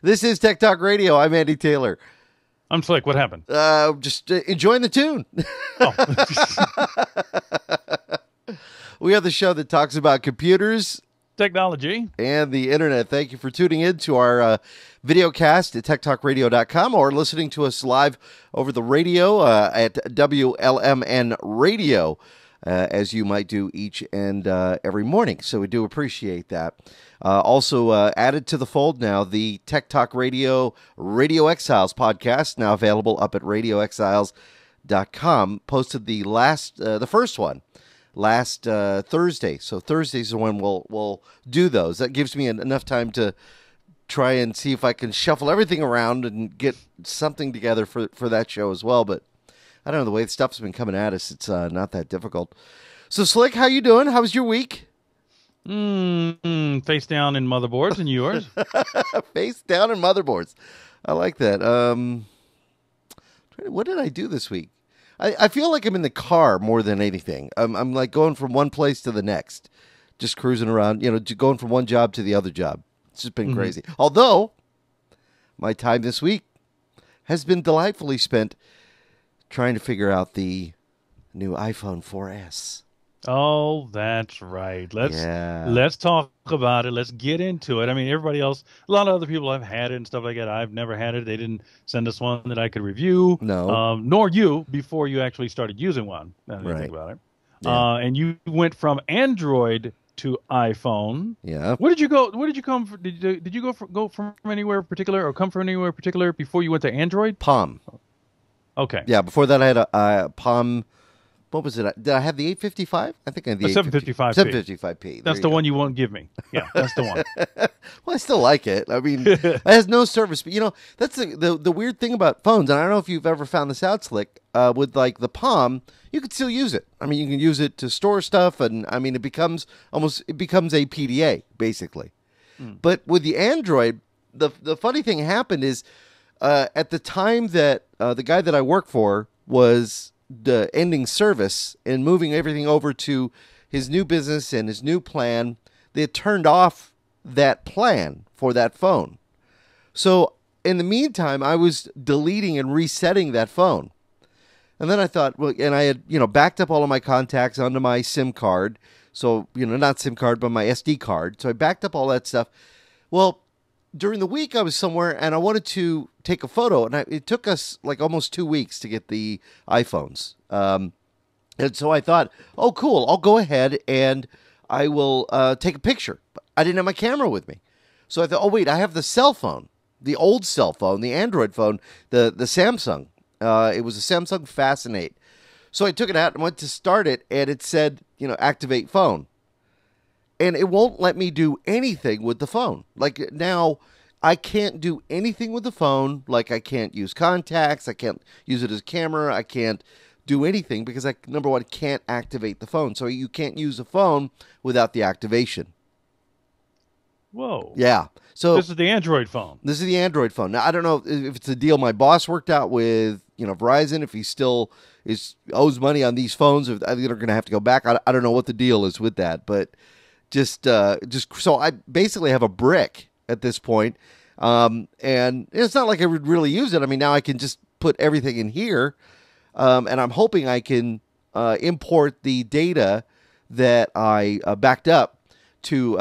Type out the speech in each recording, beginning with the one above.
This is Tech Talk Radio. I'm Andy Taylor. I'm Slick. What happened? Just enjoying the tune. Oh. We are the show that talks about computers, Technology, and the internet. Thank you for tuning in to our video cast at TechtalkRadio.com or listening to us live over the radio at WLMN Radio, as you might do each and every morning. So we do appreciate that. Also added to the fold now, the Tech Talk Radio Radio Exiles podcast, now available up at radioexiles.com. Posted the first one last Thursday. So Thursdays are when we'll do those. That gives me enough time to try and see if I can shuffle everything around and get something together for that show as well. But I don't know, the way the stuff's been coming at us, it's not that difficult. So Slick, how you doing? How was your week? Face down in motherboards, and yours? Face down in motherboards. I like that. What did I do this week? I feel like I'm in the car more than anything. I'm like going from one place to the next, just cruising around, going from one job to the other job. It's just been crazy. Although, my time this week has been delightfully spent trying to figure out the new iPhone 4S. Oh, that's right. Let's talk about it. Let's get into it. I mean, everybody else, a lot of other people have had it and stuff like that. I've never had it. They didn't send us one that I could review. No. Nor you before you actually started using one. Now that you think about it. Yeah. And you went from Android to iPhone. Yeah. Where did you go? Where did you come from? Did you go from anywhere particular or come from anywhere particular before you went to Android? Palm. Okay. Yeah. Before that, I had a Palm. What was it? Did I have the 855? I think I had the 755p. 755p. That's the one you won't give me. Yeah, that's the one. Well, I still like it. I mean, it has no service. But, that's the weird thing about phones. And I don't know if you've ever found this out, Slick. With, like, the Palm, you can still use it. I mean, you can use it to store stuff. And, I mean, it becomes a PDA, basically. But with the Android, the funny thing happened is at the time that the guy that I work for was the ending service and moving everything over to his new business and his new plan, they had turned off that plan for that phone. So in the meantime, I was deleting and resetting that phone. And then I thought, well, and I had, backed up all of my contacts onto my SIM card. So, not SIM card, but my SD card. So I backed up all that stuff. Well, during the week, I was somewhere, and I wanted to take a photo, and it took us like almost 2 weeks to get the iPhones. And so I thought, oh, cool, I'll go ahead and I will take a picture. I didn't have my camera with me. So I thought, oh, wait, I have the cell phone, the old cell phone, the Android phone, the Samsung. It was a Samsung Fascinate. So I took it out and went to start it, and it said, activate phone. And it won't let me do anything with the phone. Like now, I can't do anything with the phone. Like I can't use contacts. I can't use it as a camera. I can't do anything because I, number one, can't activate the phone. So you can't use a phone without the activation. Whoa. Yeah. So this is the Android phone. This is the Android phone. Now, I don't know if it's a deal my boss worked out with, Verizon, if he still owes money on these phones, if they're going to have to go back. I don't know what the deal is with that, but Just so I basically have a brick at this point, and it's not like I would really use it. I mean, now I can just put everything in here, and I'm hoping I can import the data that I backed up to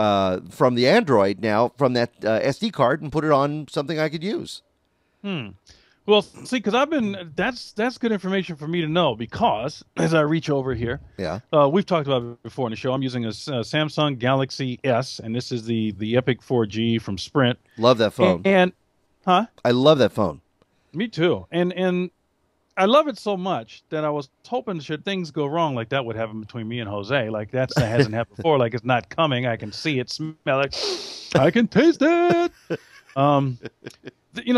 from the Android now from that SD card and put it on something I could use. Well, see, because that's good information for me to know because as I reach over here, we've talked about it before in the show. I'm using a Samsung Galaxy S, and this is the Epic 4G from Sprint. Love that phone. I love that phone. Me too. And I love it so much that I was hoping should things go wrong like that would happen between me and Jose. Like that hasn't happened before. Like it's not coming. I can see it, smell it. I can taste it.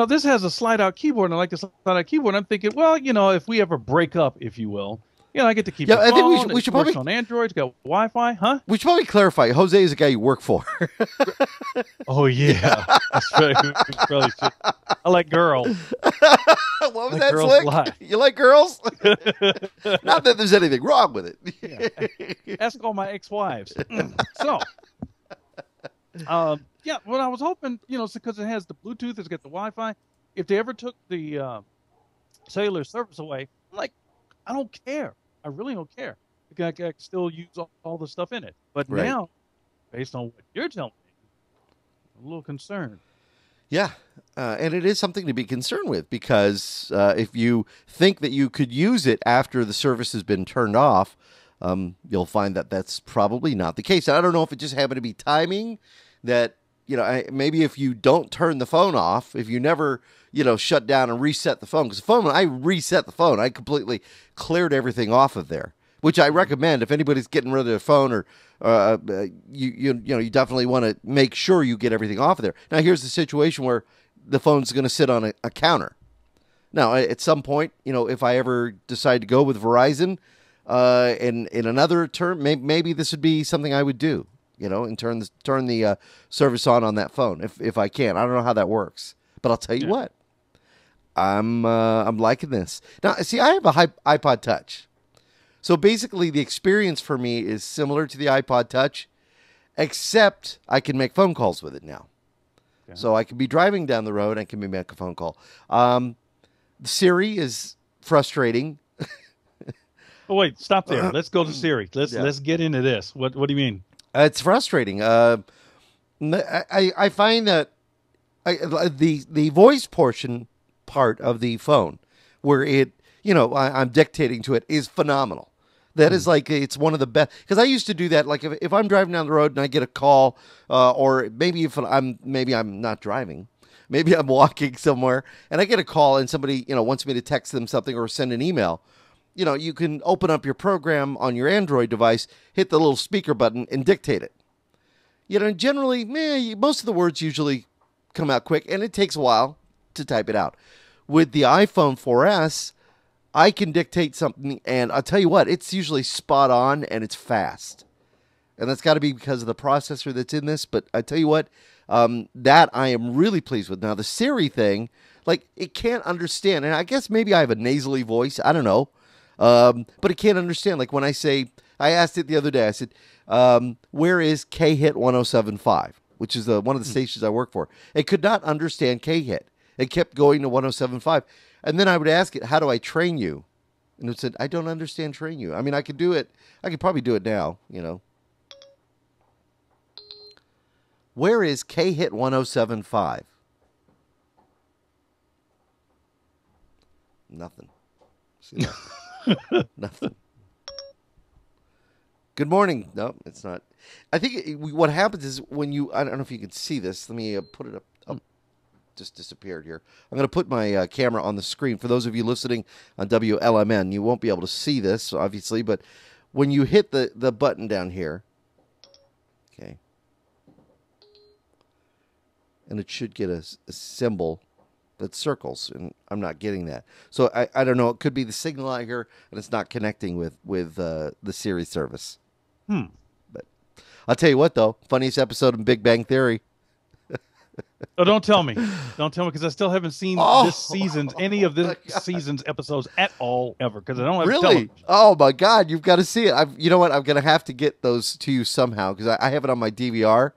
This has a slide-out keyboard, and I like the slide-out keyboard. I'm thinking, well, if we ever break up, if you will, I get to keep the phone. I think we should probably on Android. It's got Wi-Fi, huh? We should probably clarify. Jose is a guy you work for. Oh yeah, that's right. Probably should. I like girls. What was that, Slick? You like girls? Not that there's anything wrong with it. Yeah. Ask all my ex-wives. So, Yeah, well, I was hoping, because it has the Bluetooth, it's got the Wi-Fi. If they ever took the cellular service away, I'm like, I don't care. I really don't care. I can still use all the stuff in it. But Right. now, based on what you're telling me, I'm a little concerned. Yeah. And it is something to be concerned with because if you think that you could use it after the service has been turned off, you'll find that that's probably not the case. I don't know if it just happened to be timing that, maybe if you don't turn the phone off, if you never, shut down and reset the phone, because the phone, when I reset the phone, I completely cleared everything off of there, which I recommend if anybody's getting rid of their phone or you definitely want to make sure you get everything off of there. Now, here's the situation where the phone's going to sit on a counter. Now, at some point, if I ever decide to go with Verizon, in another term, maybe this would be something I would do, and turn the service on that phone if I can. I don't know how that works, but I'll tell you what, I'm liking this. Now, see, I have a iPod Touch. So basically, the experience for me is similar to the iPod Touch, except I can make phone calls with it now. Okay. So I can be driving down the road and I can make a phone call. Siri is frustrating. Oh, wait, stop there. Let's go to Siri. Let's get into this. What do you mean? It's frustrating. I find that the voice part of the phone, where I'm dictating to it, is phenomenal. That is like, it's one of the best, because I used to do that. Like if I'm driving down the road and I get a call, or maybe if I'm not driving, maybe I'm walking somewhere and I get a call and somebody wants me to text them something or send an email. You can open up your program on your Android device, hit the little speaker button, and dictate it. Generally, most of the words usually come out quick, and it takes a while to type it out. With the iPhone 4S, I can dictate something, and I'll tell you what, it's usually spot on, and it's fast. And that's got to be because of the processor that's in this, but I tell you what, that I am really pleased with. Now, the Siri thing, like, it can't understand, and I guess maybe I have a nasally voice, I don't know, but it can't understand. Like when I asked it the other day, I said, where is K-Hit 107.5, which is one of the stations I work for. It could not understand K-Hit. It kept going to 107.5. And then I would ask it, how do I train you? And it said, I don't understand train you. I mean, I could do it. I could probably do it now, Where is K-Hit 107.5? Nothing. See that? Nothing. Good morning. No, it's not. I think what happens is when I don't know if you can see this. Let me put it up. Just disappeared here. I'm going to put my camera on the screen. For those of you listening on WLMN, you won't be able to see this, obviously, but when you hit the button down here, okay, and it should get a symbol that circles, and I'm not getting that. So I don't know. It could be the signal out here, and it's not connecting with the Siri service. But I'll tell you what, though, funniest episode in Big Bang Theory. Oh, don't tell me, because I still haven't seen any of this season's episodes at all ever, because I don't have television. Oh my God, you've got to see it. You know what? I'm gonna have to get those to you somehow because I have it on my DVR.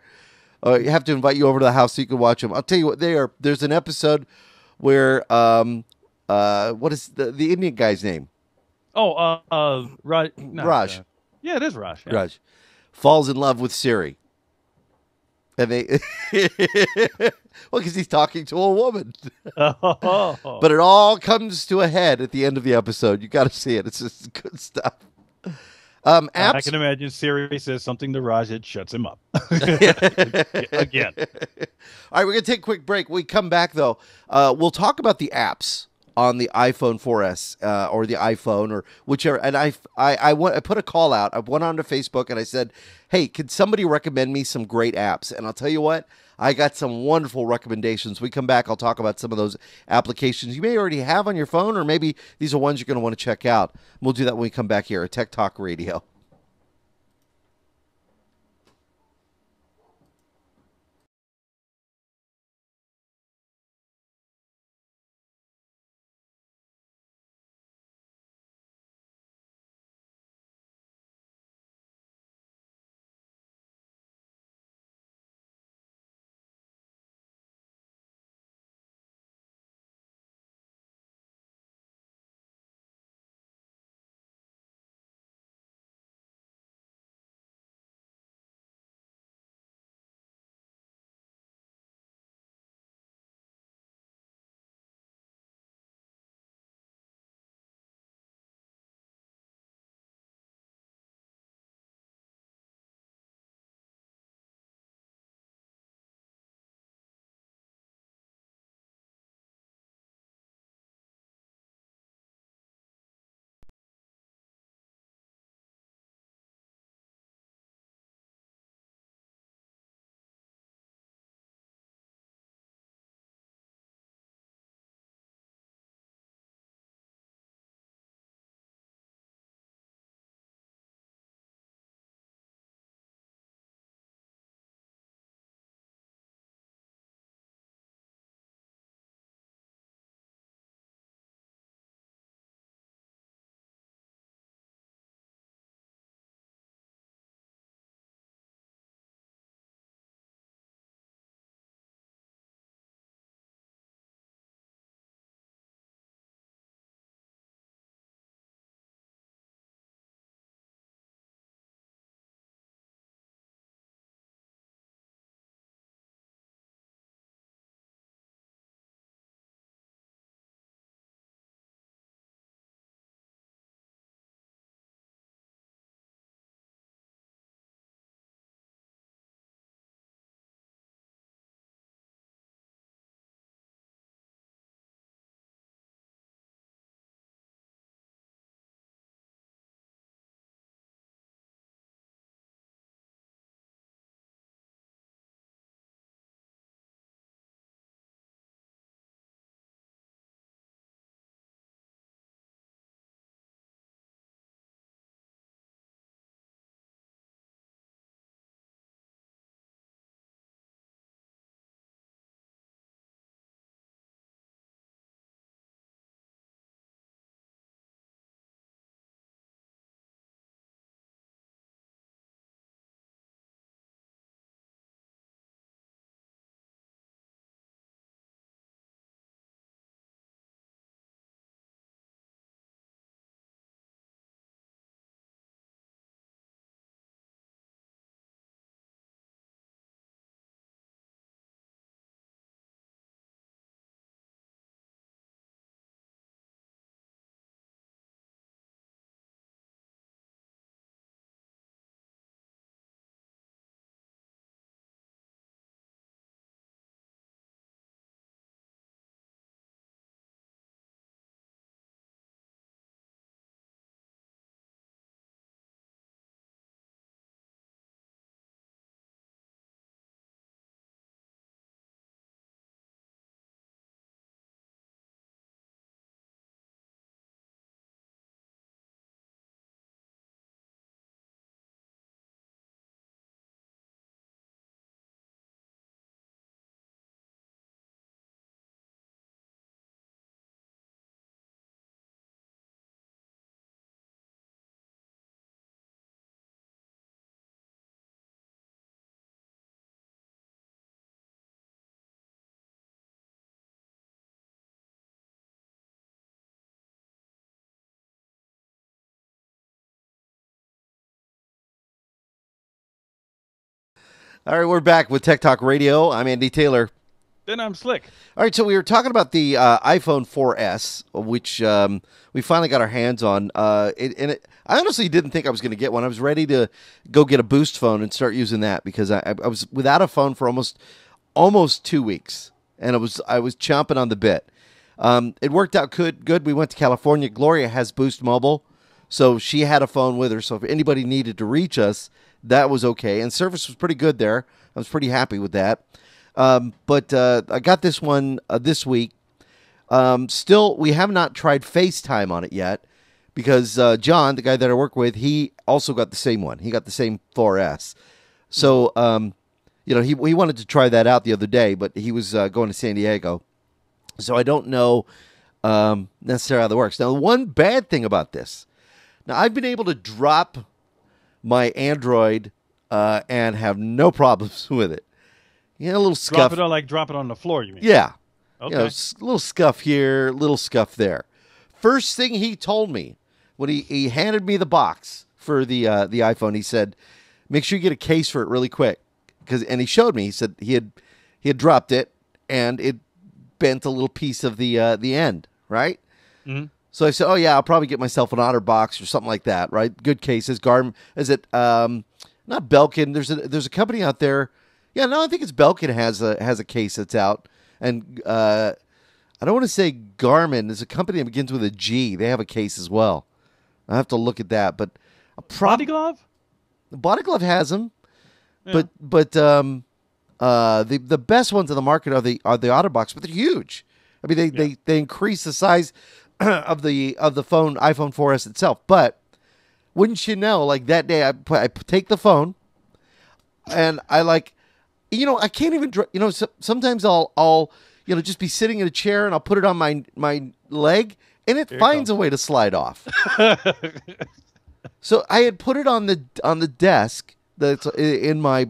You have to invite you over to the house so you can watch them. I'll tell you what they are. There's an episode where what is the Indian guy's name? Oh, Raj. Raj. Yeah, it is Raj. Yeah. Raj falls in love with Siri. And they, well, because he's talking to a woman. But it all comes to a head at the end of the episode. You got to see it. It's just good stuff. I can imagine Siri says something to Raj, it shuts him up. Again. All right, we're going to take a quick break. When we come back, though, we'll talk about the apps on the iPhone 4S or the iPhone or whichever. And I put a call out. I went onto Facebook and I said, hey, could somebody recommend me some great apps? And I'll tell you what, I got some wonderful recommendations. When we come back, I'll talk about some of those applications you may already have on your phone, or maybe these are ones you're going to want to check out. We'll do that when we come back here at Tech Talk Radio. All right, we're back with Tech Talk Radio. I'm Andy Taylor. Then I'm Slick. All right, so we were talking about the iPhone 4S, which we finally got our hands on. I honestly didn't think I was going to get one. I was ready to go get a Boost phone and start using that because I was without a phone for almost 2 weeks, and I was chomping on the bit. It worked out good. We went to California. Gloria has Boost Mobile, so she had a phone with her. So if anybody needed to reach us, that was okay. And service was pretty good there. I was pretty happy with that. But I got this one this week. Still, we have not tried FaceTime on it yet because John, the guy that I work with, he also got the same one. He got the same 4S. So, he wanted to try that out the other day, but he was going to San Diego. So I don't know necessarily how that works. Now, one bad thing about this, now I've been able to drop my Android and have no problems with it. A little scuff. Drop it on the floor, you mean? Yeah. Okay. A little scuff here, little scuff there. First thing he told me when he handed me the box for the iPhone, he said, "Make sure you get a case for it really quick." And he showed me. He said he had dropped it and it bent a little piece of the end, right? Mm-hmm. So I said, "Oh yeah, I'll probably get myself an OtterBox or something like that, right? Good cases. Is it not Belkin? There's a company out there. Yeah, no, I think it's Belkin has a case that's out, and I don't want to say Garmin. There's a company that begins with a G. They have a case as well. I have to look at that, but Body Glove. The Body Glove has them, Yeah. but the best ones on the market are the OtterBox, but they're huge. I mean, they increase the size of the phone, iPhone 4S itself. But wouldn't you know, like that day, I take the phone, and I can't even, sometimes I'll just be sitting in a chair and I'll put it on my leg and it finds a way to slide off. So I had put it on the desk that's in my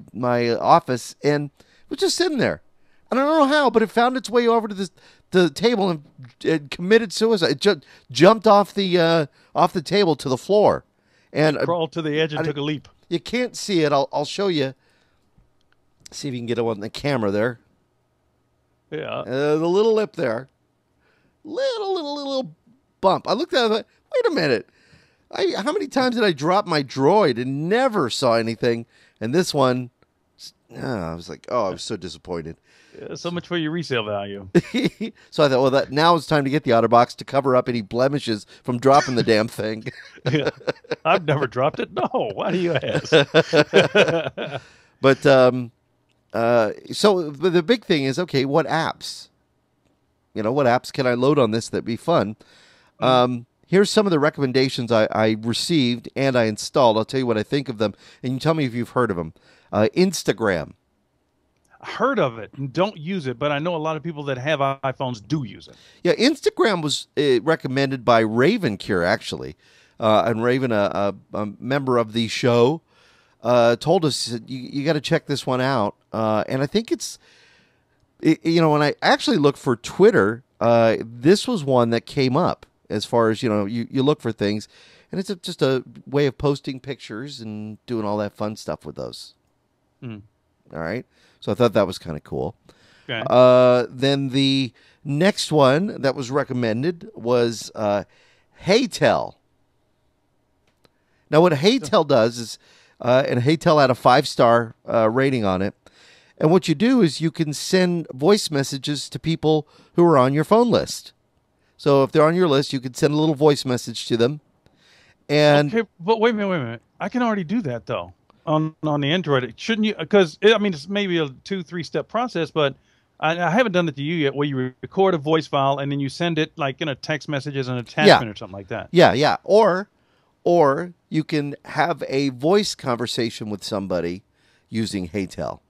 office and it was just sitting there. And I don't know how, but it found its way over to the table and it committed suicide. It just jumped off the table to the floor and crawled to the edge and took a leap. You can't see it. I'll show you. See if you can get it on the camera there. Yeah. The little lip there. Little bump. I looked at it and thought, wait a minute. How many times did I drop my Droid and never saw anything? And this one, I was like, I was so disappointed. Yeah, so much for your resale value. So I thought, well, now it's time to get the OtterBox to cover up any blemishes from dropping the damn thing. Yeah. I've never dropped it. No. Why do you ask? But, so the big thing is, okay, what apps? What apps can I load on this that'd be fun? Here's some of the recommendations I received and I installed. I'll tell you what I think of them, and you tell me if you've heard of them. Instagram. Heard of it and don't use it, but I know a lot of people that have iPhones do use it. Yeah, Instagram was recommended by Raven Cure, actually. And Raven, a member of the show, told us you got to check this one out. And I think when I actually looked for Twitter, this was one that came up as far as, you look for things. And it's just a way of posting pictures and doing all that fun stuff with those. Mm. All right. So I thought that was kind of cool. Okay. Then the next one that was recommended was HeyTell. Now, what HeyTell does is, and HeyTell had a 5-star rating on it. And what you do is you can send voice messages to people who are on your phone list. So if they're on your list, you can send a little voice message to them. And okay, but wait a minute. I can already do that though on the Android. Shouldn't you? Because it's maybe a 2-3 step process, but I haven't done it to you yet. Where you record a voice file and then you send it like in a text message as an attachment or something like that. Yeah. Or you can have a voice conversation with somebody using HeyTell.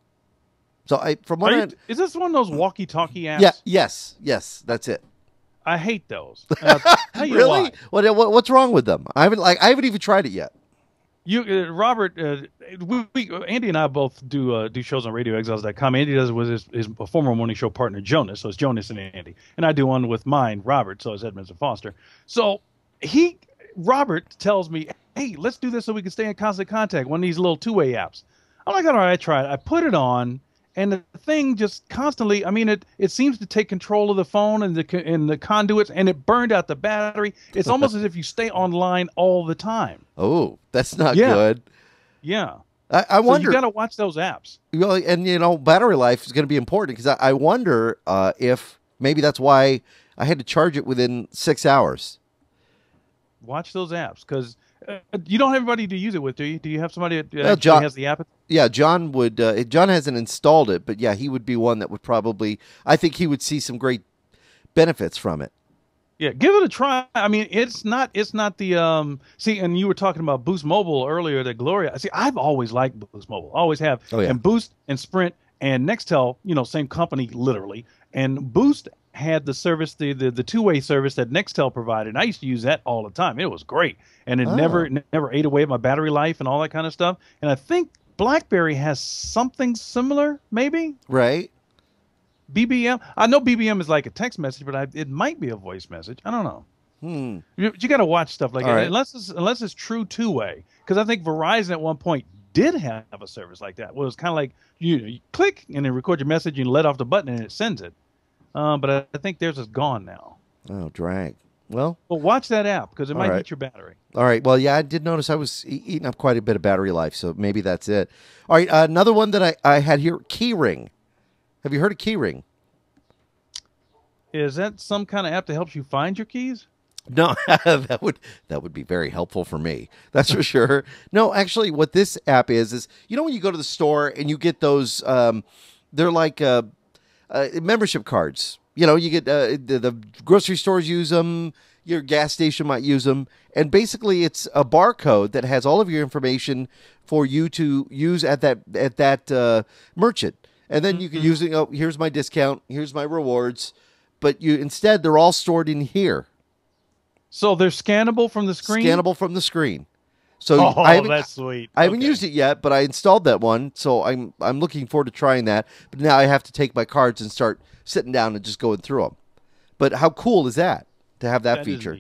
So is this one of those walkie-talkie apps? Yeah. Yes, that's it. I hate those. Really? What's wrong with them? I haven't even tried it yet. Robert, Andy and I both do shows on RadioExiles.com. Andy does it with his former morning show partner Jonas, so it's Jonas and Andy, and I do one with mine, Robert, so it's Edmonds and Foster. So Robert tells me, "Hey, let's do this so we can stay in constant contact." One of these little two-way apps. I'm like, all right, I tried. I put it on, and the thing just constantly. I mean, it seems to take control of the phone and the conduits, and it burned out the battery. It's almost as if you stay online all the time. Oh, that's not Yeah, good. yeah. I So wonder. you got to watch those apps. Well, and battery life is going to be important because I wonder if maybe that's why I had to charge it within 6 hours. Watch those apps because you don't have anybody to use it with, do you? Do you have somebody that Well, actually John, has the app? yeah, John would. John hasn't installed it, but yeah, he would be one that would probably. I think he would see some great benefits from it. Yeah, give it a try. I mean, it's not the see, and you were talking about Boost Mobile earlier, the Gloria. See, I've always liked Boost Mobile. Always have. Oh, yeah. And Boost and Sprint and Nextel, same company literally. And Boost had the service, the two-way service that Nextel provided. And I used to use that all the time. It was great. And it never ate away at my battery life and all that kind of stuff. And I think BlackBerry has something similar, maybe? Right. BBM. I know BBM is like a text message, but it might be a voice message. I don't know. You got to watch stuff like that, right. unless it's true two-way. Because I think Verizon at one point did have a service like that. Well, it was kind of like you click and then record your message and let off the button and it sends it. But I think theirs is gone now. Oh, drag. Well, watch that app because it might eat your battery. All right. Well, yeah, I did notice I was eating up quite a bit of battery life, so maybe that's it. All right. Another one that I had here, Keyring. Have you heard of Keyring? Is that some kind of app that helps you find your keys? No, that would be very helpful for me. That's for sure. No, actually, what this app is when you go to the store and you get those, they're like membership cards. You get the grocery stores use them. Your gas station might use them, and basically, it's a barcode that has all of your information for you to use at that merchant, and then you can use it. Oh, here's my discount. Here's my rewards. But instead, they're all stored in here. So they're scannable from the screen? Scannable from the screen. So that's sweet. I haven't used it yet, but I installed that one, so I'm looking forward to trying that. But now I have to take my cards and start sitting down and just going through them. But how cool is that to have that feature?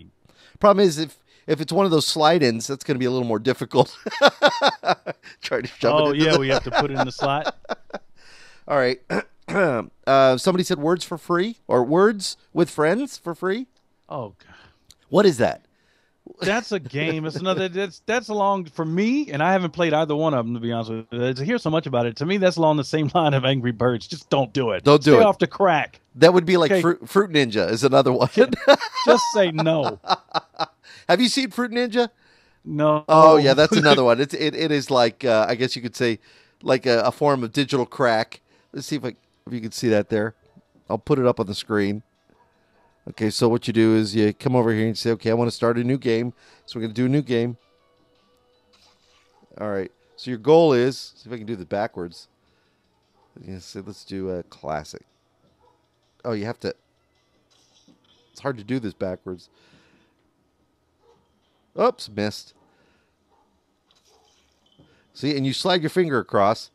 Problem is, if it's one of those slide-ins, that's going to be a little more difficult. Try to shove it into we have to put it in the slot. All right. Somebody said words for free or words with friends for free. Oh, God. What is that? That's a game. It's another. That's along for me, and I haven't played either one of them to be honest with you. To hear so much about it, to me, that's along the same line of Angry Birds. Just don't do it. Don't do Stay it. off the crack. That would be like Fruit Ninja is another one. Just say no. Have you seen Fruit Ninja? No. Oh yeah, that's another one. It is like I guess you could say like a form of digital crack. Let's see if you can see that there. I'll put it up on the screen. Okay, so what you do is you come over here and say, okay, I want to start a new game. So we're going to do a new game. All right. So your goal is, see if I can do this backwards. Let's do a classic. Oh, you have to. It's hard to do this backwards. Oops, missed. See, and you slide your finger across.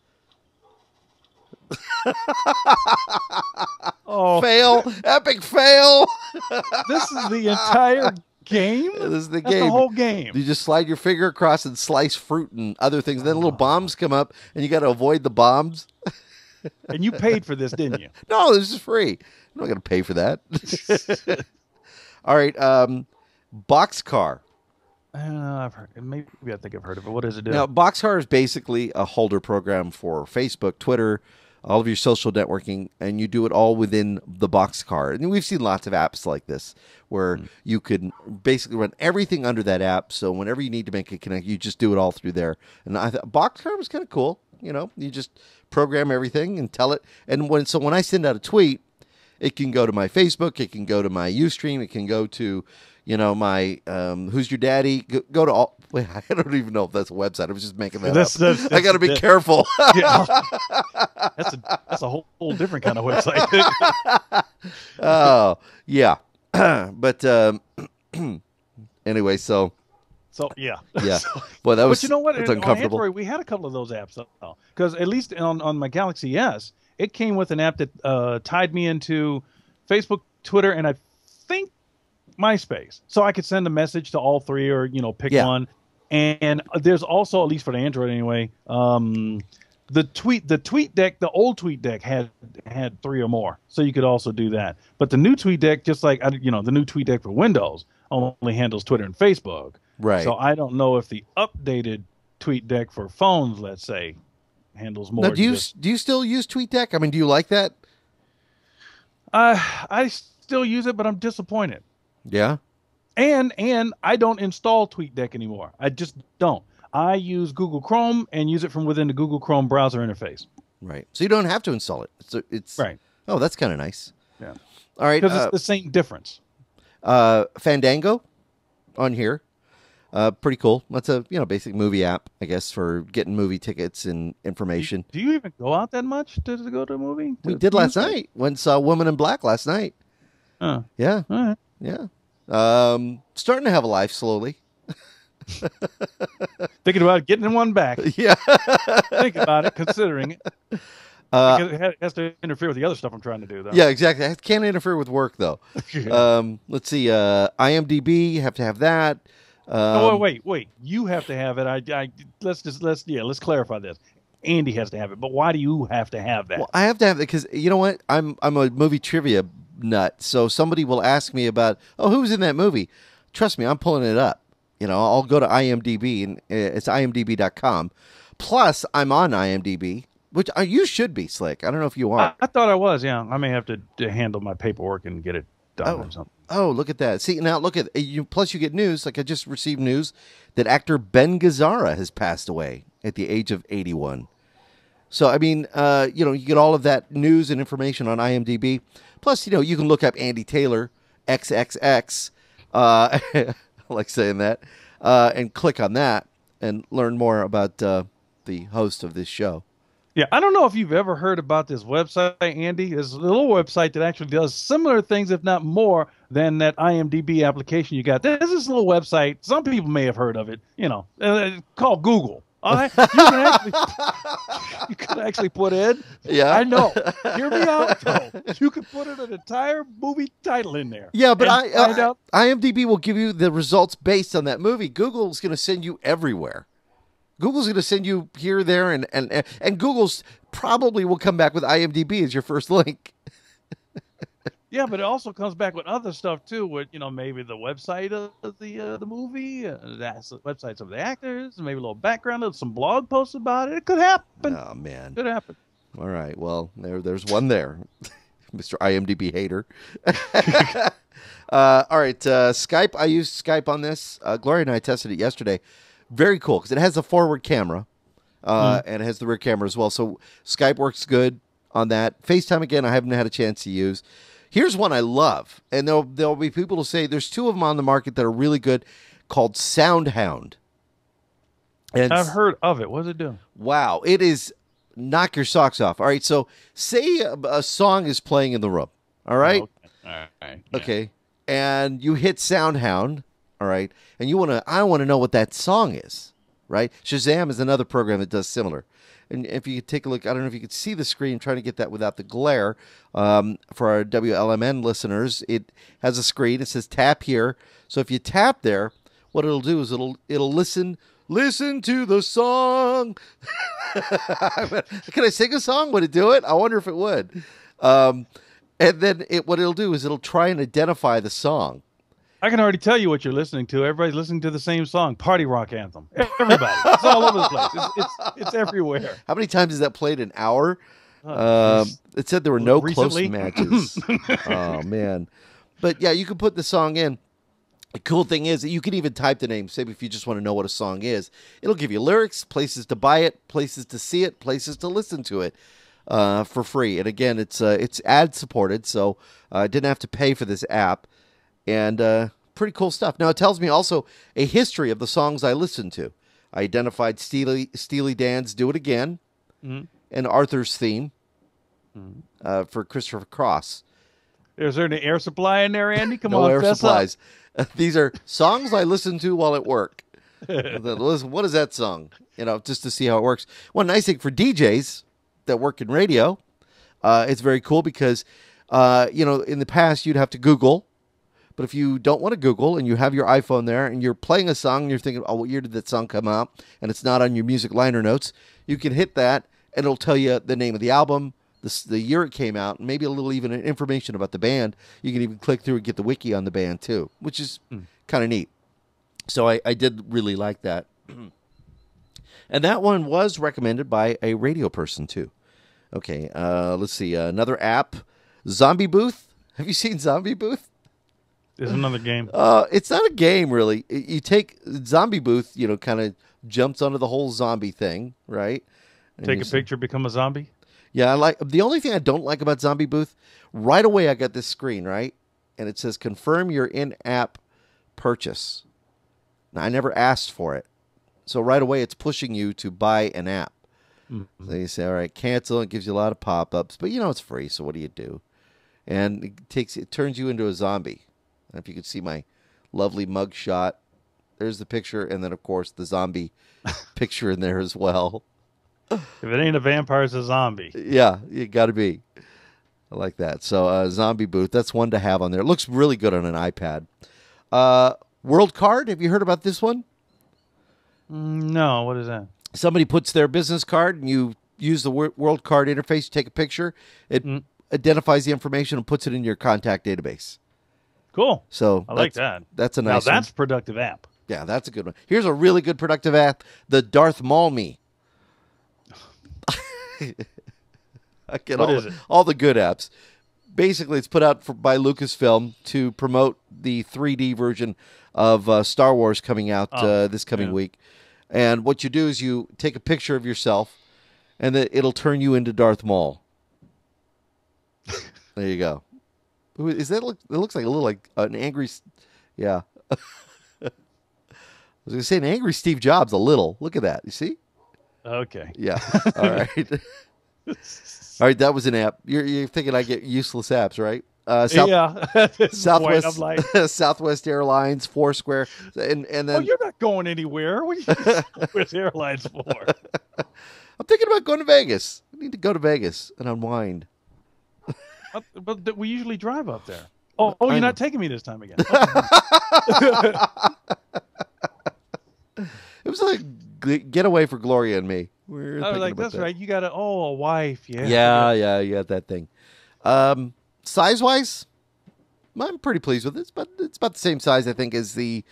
Fail! Epic fail! This is the entire game? This is the That's game. the whole game. You just slide your finger across and slice fruit and other things. Then little bombs come up, and you got to avoid the bombs. And you paid for this, didn't you? No, this is free. I'm not going to pay for that. All right, Boxcar. I've heard. Maybe I think I've heard of it. What does it do? Now, Boxcar is basically a holder program for Facebook, Twitter, all of your social networking, and you do it all within the Boxcar. And we've seen lots of apps like this where you can basically run everything under that app. So whenever you need to make a connect, you just do it all through there. And I thought Boxcar was kind of cool. You just program everything and tell it. And when I send out a tweet, it can go to my Facebook, it can go to my Ustream, it can go to my Who's Your Daddy? Go to all. Wait, I don't even know if that's a website. I was just making that up. I got to be careful. Yeah. That's a whole different kind of website. Oh yeah, but anyway, so yeah. Boy, that was. But you know what? It's uncomfortable. On Android, we had a couple of those apps because at least on my Galaxy S, it came with an app that tied me into Facebook, Twitter, and I think MySpace, so I could send a message to all three or pick one. And there's also, at least for the Android anyway, The TweetDeck, the old TweetDeck had 3 or more, so you could also do that. But the new TweetDeck, just like the new TweetDeck for Windows, only handles Twitter and Facebook. Right. So I don't know if the updated TweetDeck for phones, let's say, handles more. Now, do you still use TweetDeck? I mean, do you like that? I still use it, but I'm disappointed. Yeah. And I don't install TweetDeck anymore. I just don't. I use Google Chrome and use it from within the Google Chrome browser interface. Right. So you don't have to install it. It's right. Oh, that's kind of nice. Yeah. All right. Because it's the same difference. Fandango on here. Pretty cool. That's a basic movie app, I guess, for getting movie tickets and information. Do you even go out that much to go to a movie? We did last night. Went and saw Woman in Black last night. Yeah. All right. Yeah. Starting to have a life slowly. Thinking about getting one back. Yeah. Think about it, considering it. It has to interfere with the other stuff I'm trying to do, though. Yeah, exactly. It can't interfere with work, though. Let's see. IMDb, you have to have that. Wait. You have to have it. Let's clarify this. Andy has to have it, but why do you have to have that? Well, I have to have it because you know what? I'm a movie trivia nut. So somebody will ask me about, who's in that movie? Trust me, I'm pulling it up. I'll go to IMDb, and it's imdb.com. Plus, I'm on IMDb, which you should be, Slick. I don't know if you are. I thought I was, yeah. I may have to handle my paperwork and get it done or something. Oh, look at that. See, now look at you. Plus, you get news. Like I just received news that actor Ben Gazzara has passed away at the age of 81. So, I mean, you get all of that news and information on IMDb. Plus, you can look up Andy Taylor, XXX. I like saying that. And click on that and learn more about the host of this show. Yeah, I don't know if you've ever heard about this website, Andy. It's a little website that actually does similar things, if not more, than that IMDb application you got. There's this little website. Some people may have heard of it, called Google. All right? You can actually put in. Yeah. I know. Hear me out, though. You could put an entire movie title in there. Yeah, but IMDb will give you the results based on that movie. Google's going to send you everywhere. Google's going to send you here, there, and Google's probably will come back with IMDb as your first link. Yeah, but it also comes back with other stuff too. With maybe the website of the movie, the websites of the actors, maybe a little background, some blog posts about it. It could happen. Oh man, could happen. All right, well there's one there, Mr. IMDb hater. All right, Skype. I used Skype on this. Gloria and I tested it yesterday. Very cool because it has a forward camera, and it has the rear camera as well. So Skype works good on that. FaceTime again, I haven't had a chance to use. Here's one I love, and there'll be people who say there's 2 of them on the market that are really good, called SoundHound. And I've heard of it. What does it do? Wow, it is knock your socks off. All right, so say a song is playing in the room. All right. Oh, okay. All right. Yeah. Okay, and you hit SoundHound. All right, and I want to know what that song is. Right. Shazam is another program that does similar. And if you could take a look, I don't know if you could see the screen. I'm trying to get that without the glare. For our WLMN listeners, it has a screen. It says tap here. So if you tap there, what it'll do is it'll listen to the song. Can I sing a song? Would it do it? I wonder if it would. And then what it'll do is it'll try and identify the song. I can already tell you what you're listening to. Everybody's listening to the same song, Party Rock Anthem. Everybody. It's all over the place. It's everywhere. How many times has that played? An hour? It said there were no recently? Close matches. Oh, man. But, yeah, you can put the song in. The cool thing is that you can even type the name. Say if you just want to know what a song is. It'll give you lyrics, places to buy it, places to see it, places to listen to it for free. And, again, it's ad-supported, so I didn't have to pay for this app. And pretty cool stuff. Now, it tells me also a history of the songs I listened to. I identified Steely Dan's Do It Again and Arthur's Theme for Christopher Cross. Is there any air supply in there, Andy? Come no on, air supplies. Up. These are songs I listened to while at work. What is that song? Just to see how it works. One nice thing for DJs that work in radio, it's very cool because, in the past you'd have to Google. But if you don't want to Google and you have your iPhone there and you're playing a song and you're thinking, what year did that song come out? And it's not on your music liner notes, you can hit that and it'll tell you the name of the album, the year it came out, and maybe a little even information about the band. You can even click through and get the wiki on the band too, which is kind of neat. So I did really like that. And that one was recommended by a radio person too. Okay, let's see. Another app, Zombie Booth. Have you seen Zombie Booth? There's another game. It's not a game, really. You take Zombie Booth, kind of jumps onto the whole zombie thing, right? And take a picture, become a zombie? Yeah, the only thing I don't like about Zombie Booth, right away I got this screen, right? And it says, confirm your in-app purchase. Now, I never asked for it. So right away it's pushing you to buy an app. Mm-hmm. So you say, all right, cancel. It gives you a lot of pop-ups, but it's free, so what do you do? And it turns you into a zombie. And if you could see my lovely mug shot, there's the picture, and then, of course, the zombie picture in there as well. If it ain't a vampire, it's a zombie. Yeah, you got to be. I like that. So, Zombie Booth, that's one to have on there. It looks really good on an iPad. World Card, have you heard about this one? No, what is that? Somebody puts their business card, and you use the World Card interface, take a picture. It identifies the information and puts it in your contact database. Cool. So I like that. That's a nice Now that's productive app. Yeah, that's a good one. Here's a really good productive app, the Darth Maul Me. I get all the good apps. Basically, it's put out by Lucasfilm to promote the 3D version of Star Wars coming out this coming week. And what you do is you take a picture of yourself, and then it'll turn you into Darth Maul. There you go. Is that? It looks like a little like an angry. Yeah. I was going to say an angry Steve Jobs. A little. Look at that. You see? Okay. Yeah. All right. All right. That was an app. You're thinking I get useless apps, right? Southwest Southwest Airlines, Foursquare, and then. Oh, you're not going anywhere. What are you Southwest Airlines for? I'm thinking about going to Vegas. I need to go to Vegas and unwind. But we usually drive up there. Oh, you're not taking me this time again. It was like getaway for Gloria and me. I was like, that's right. You got a wife. Yeah. Yeah. You got that thing. Size-wise, I'm pretty pleased with it. But it's about the same size, I think, as the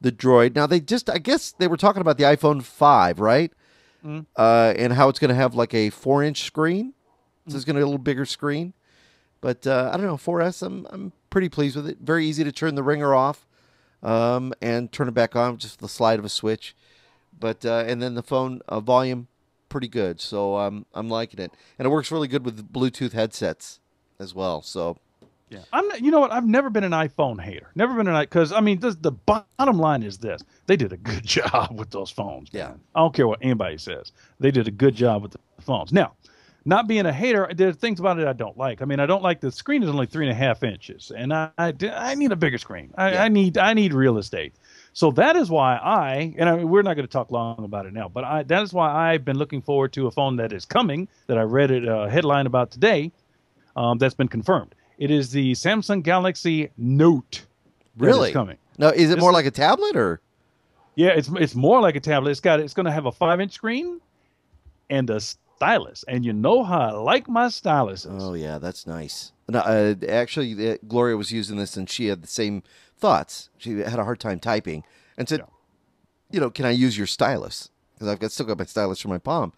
Droid. Now, I guess they were talking about the iPhone 5, right? And how it's going to have like a 4-inch screen. So it's going to be a little bigger screen. But I don't know, 4S, I'm pretty pleased with it. Very easy to turn the ringer off and turn it back on, just the slide of a switch. But and then the phone volume, pretty good. So I'm liking it, and it works really good with Bluetooth headsets as well. So yeah, you know what? I've never been an iPhone hater. Never been because the bottom line is this: they did a good job with those phones. Man. Yeah, I don't care what anybody says. They did a good job with the phones. Now, not being a hater, there are things about it I don't like. I don't like the screen is only 3.5 inches, and I need a bigger screen. I need real estate. So that is why we're not going to talk long about it now, but that is why I've been looking forward to a phone that is coming, that I read a headline about today, that's been confirmed. It is the Samsung Galaxy Note. Really? Coming. Now, is it more like a tablet or? Yeah, it's more like a tablet. It's going to have a 5-inch screen and a stylus, and you know how I like my styluses. Oh yeah, that's nice. No, actually, Gloria was using this, and she had the same thoughts. She had a hard time typing, and said, "Can I use your stylus? Because I've still got my stylus for my Palm.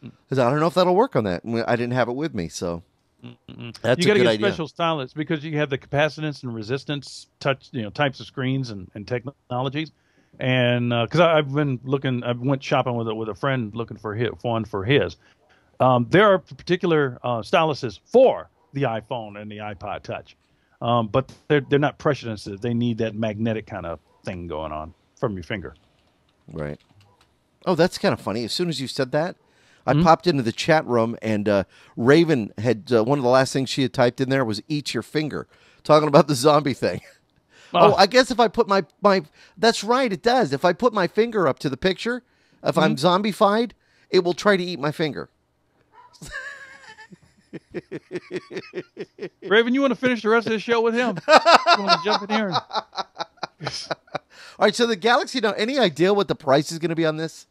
Because I don't know if that'll work on that. I didn't have it with me, so that's you a good idea. You got to get special stylus because you have the capacitance and resistance types of screens and technologies. And because I went shopping with a friend looking for one for his. There are particular styluses for the iPhone and the iPod Touch, but they're not pressure sensitive. They need that magnetic kind of thing going on from your finger. Right. Oh, that's kind of funny. As soon as you said that, I popped into the chat room, and Raven had one of the last things she had typed in there was "eat your finger," talking about the zombie thing. Oh, I guess if I put my that's right, it does. If I put my finger up to the picture, if I'm zombified, it will try to eat my finger. Raven, you want to finish the rest of the show with him? You want to jump in here? All right, so the Galaxy Note, any idea what the price is going to be on this?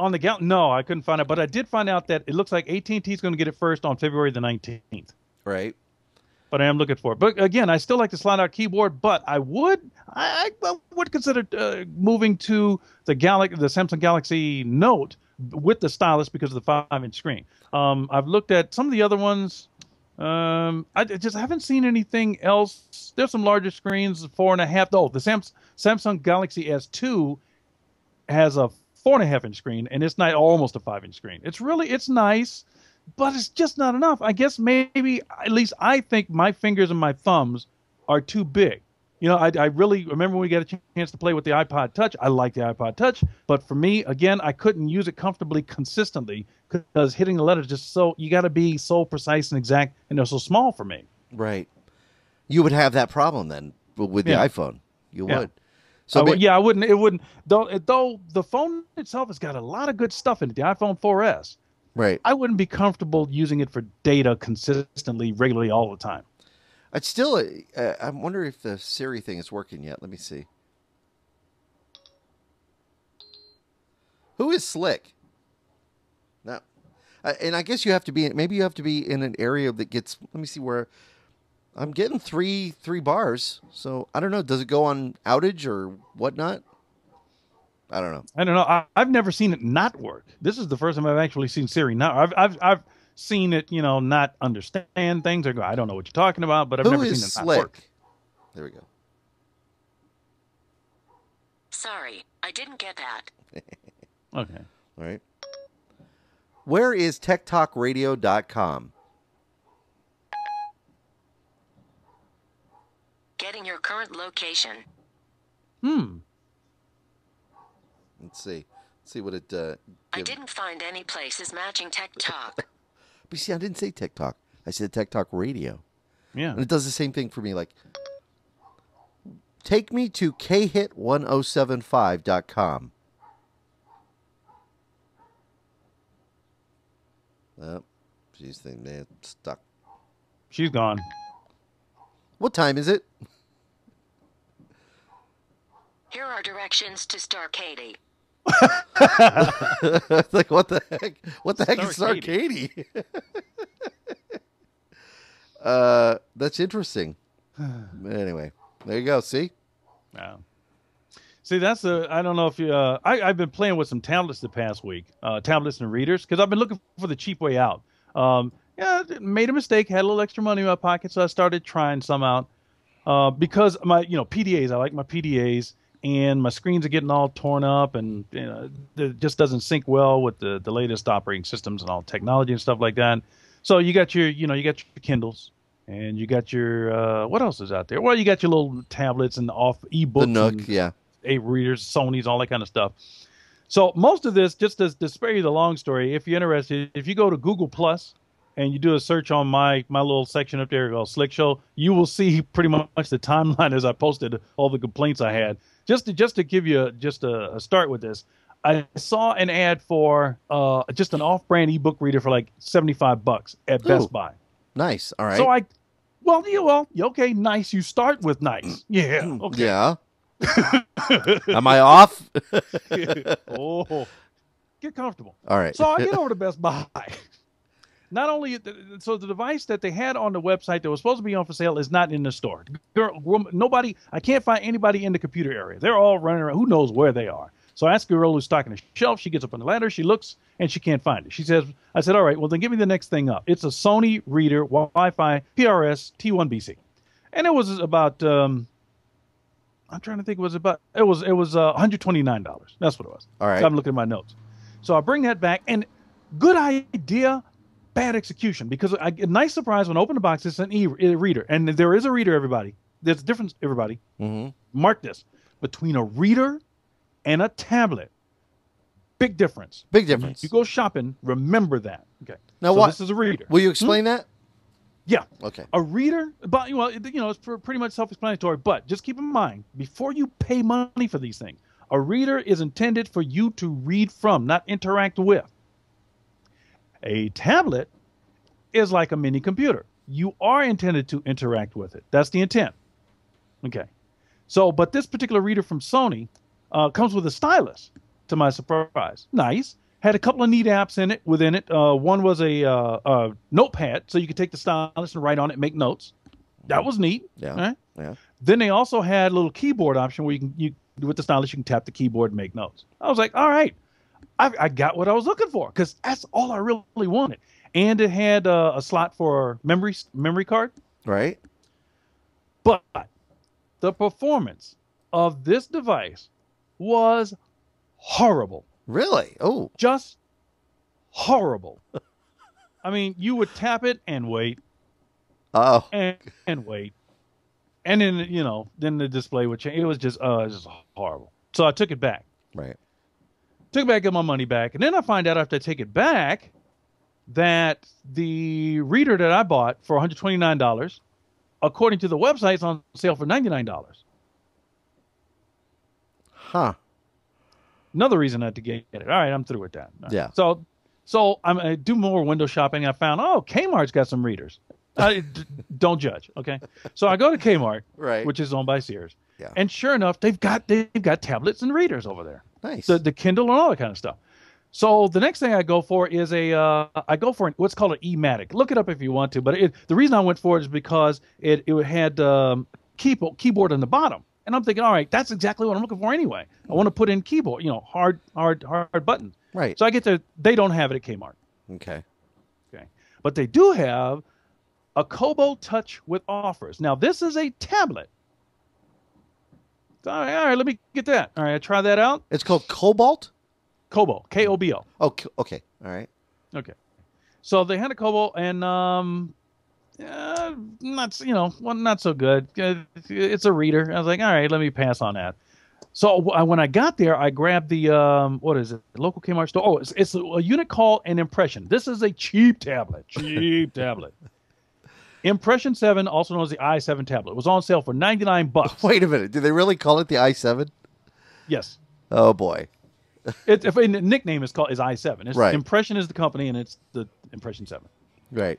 On the no, I couldn't find out, but I did find out that it looks like AT&T is going to get it first on February the 19th. Right. But I am looking for it. But again, I still like the slide-out keyboard, but I would consider moving to the Samsung Galaxy Note with the stylus because of the 5-inch screen. I've looked at some of the other ones. I just haven't seen anything else. There's some larger screens, 4.5. Oh, the Samsung Galaxy S2 has a 4.5-inch screen, and it's not almost a 5-inch screen. It's nice, but it's just not enough. I guess maybe, at least I think my fingers and my thumbs are too big. I really remember when we got a chance to play with the iPod Touch. I like the iPod Touch, but for me, again, I couldn't use it comfortably consistently because hitting the letters you got to be so precise and exact, and they're so small for me. Right. You would have that problem then with the iPhone. You would. So I wouldn't. It wouldn't. Though the phone itself has got a lot of good stuff in it. The iPhone 4S. Right. I wouldn't be comfortable using it for data consistently, regularly, all the time. I'd still. I wonder if the Siri thing is working yet. Let me see. Who is Slick? No. And I guess you have to be. Maybe you have to be in an area that gets. Let me see where. I'm getting three bars, so I don't know. Does it go on outage or whatnot? I don't know. I've never seen it not work. This is the first time I've actually seen Siri not. I've seen it, not understand things or go, I don't know what you're talking about, but I've never seen it not work. There we go. Sorry, I didn't get that. Okay. All right. Where is TechtalkRadio.com? Getting your current location. Let's see what it. I didn't find any places matching Tech Talk. But see, I didn't say Tech Talk. I said Tech Talk Radio. Yeah. And it does the same thing for me. Like, take me to khit1075.com. Oh, she's stuck. She's gone. What time is it? Here are directions to Starcady. Like, what the heck? What the heck is Starcady? That's interesting. Anyway, there you go. See? Yeah. See, I don't know if you, I've been playing with some tablets the past week, tablets and readers, because I've been looking for the cheap way out. Made a mistake, had a little extra money in my pocket, so I started trying some out. Because my, PDAs, I like my PDAs, and my screens are getting all torn up, and it just doesn't sync well with the latest operating systems and all technology and stuff like that. So you got your, you got your Kindles, and you got your what else is out there? Well, you got your little tablets and ebooks, the Nook, yeah, readers, Sony's, all that kind of stuff. So most of this, just to spare you the long story, if you're interested, if you go to Google Plus and you do a search on my little section up there called Slick Show, you will see pretty much the timeline as I posted all the complaints I had. Just to give you a start with this, I saw an ad for just an off-brand ebook reader for like $75 at Best Buy. Nice. All right. So okay, nice. You start with nice. Yeah. Okay. Yeah. Am I off? Oh, get comfortable. All right. So I get over to Best Buy. Not only, so the device that they had on the website that was supposed to be on for sale is not in the store. Nobody, I can't find anybody in the computer area. They're all running around. Who knows where they are? So I ask a girl who's stocking the shelf. She gets up on the ladder. She looks, and she can't find it. I said, all right, well, then give me the next thing up. It's a Sony Reader Wi-Fi PRS T1BC. And it was about, I'm trying to think, it was $129. That's what it was. All right. So I'm looking at my notes. So I bring that back, and good idea, bad execution, because a nice surprise when I open the box, it's an e-reader. And there is a reader, everybody. There's a difference, everybody. Mm-hmm. Mark this. Between a reader and a tablet. Big difference. Big difference. You go shopping, remember that. Okay. Now, so this is a reader. Will you explain that? Yeah. Okay. A reader, but it's pretty much self-explanatory, but just keep in mind, before you pay money for these things, a reader is intended for you to read from, not interact with. A tablet is like a mini computer. You are intended to interact with it. That's the intent. Okay. So, but this particular reader from Sony comes with a stylus, to my surprise. Nice. Had a couple of neat apps within it. One was a notepad, so you could take the stylus and write on it, and make notes. That was neat. Yeah. Right? Yeah. Then they also had a little keyboard option where you with the stylus you can tap the keyboard and make notes. I was like, all right, I got what I was looking for because that's all I really wanted. And it had a slot for memory card. Right. But the performance of this device was horrible. Really? Oh. Just horrible. I mean, you would tap it and wait. Oh. And wait. And then, then the display would change. It was just horrible. So I took it back. Right. Took it back, got my money back. And then I find out after I take it back that the reader that I bought for $129, according to the website, is on sale for $99. Huh. Another reason not to get it. All right, I'm through with that. Right. Yeah. So I do more window shopping. I found, Kmart's got some readers. Don't judge, okay? So I go to Kmart, right, which is owned by Sears, yeah, and sure enough, they've got tablets and readers over there. Nice. The Kindle and all that kind of stuff. So the next thing I go for is what's called an e-matic. Look it up if you want to, but the reason I went for it is because it had keyboard on the bottom, and I'm thinking, all right, that's exactly what I'm looking for anyway. I want to put in keyboard, hard buttons. Right. So I get there. They don't have it at Kmart. Okay. But they do have a Kobo Touch with offers. Now, this is a tablet. All right, let me get that. All right, I try that out. It's called Cobalt? Kobo, K-O-B-O. Oh, okay. All right. Okay. So they had a Kobo, and not so good. It's a reader. I was like, all right, let me pass on that. So when I got there, I grabbed the what is it? Local Kmart store. Oh, it's a unit called an Impression. This is a cheap tablet. Cheap tablet. Impression 7, also known as the i7 tablet, was on sale for $99. Wait a minute. Do they really call it the i7? Yes. Oh, boy. If a nickname is i7. It's, right. Impression is the company, and it's the Impression 7. Right.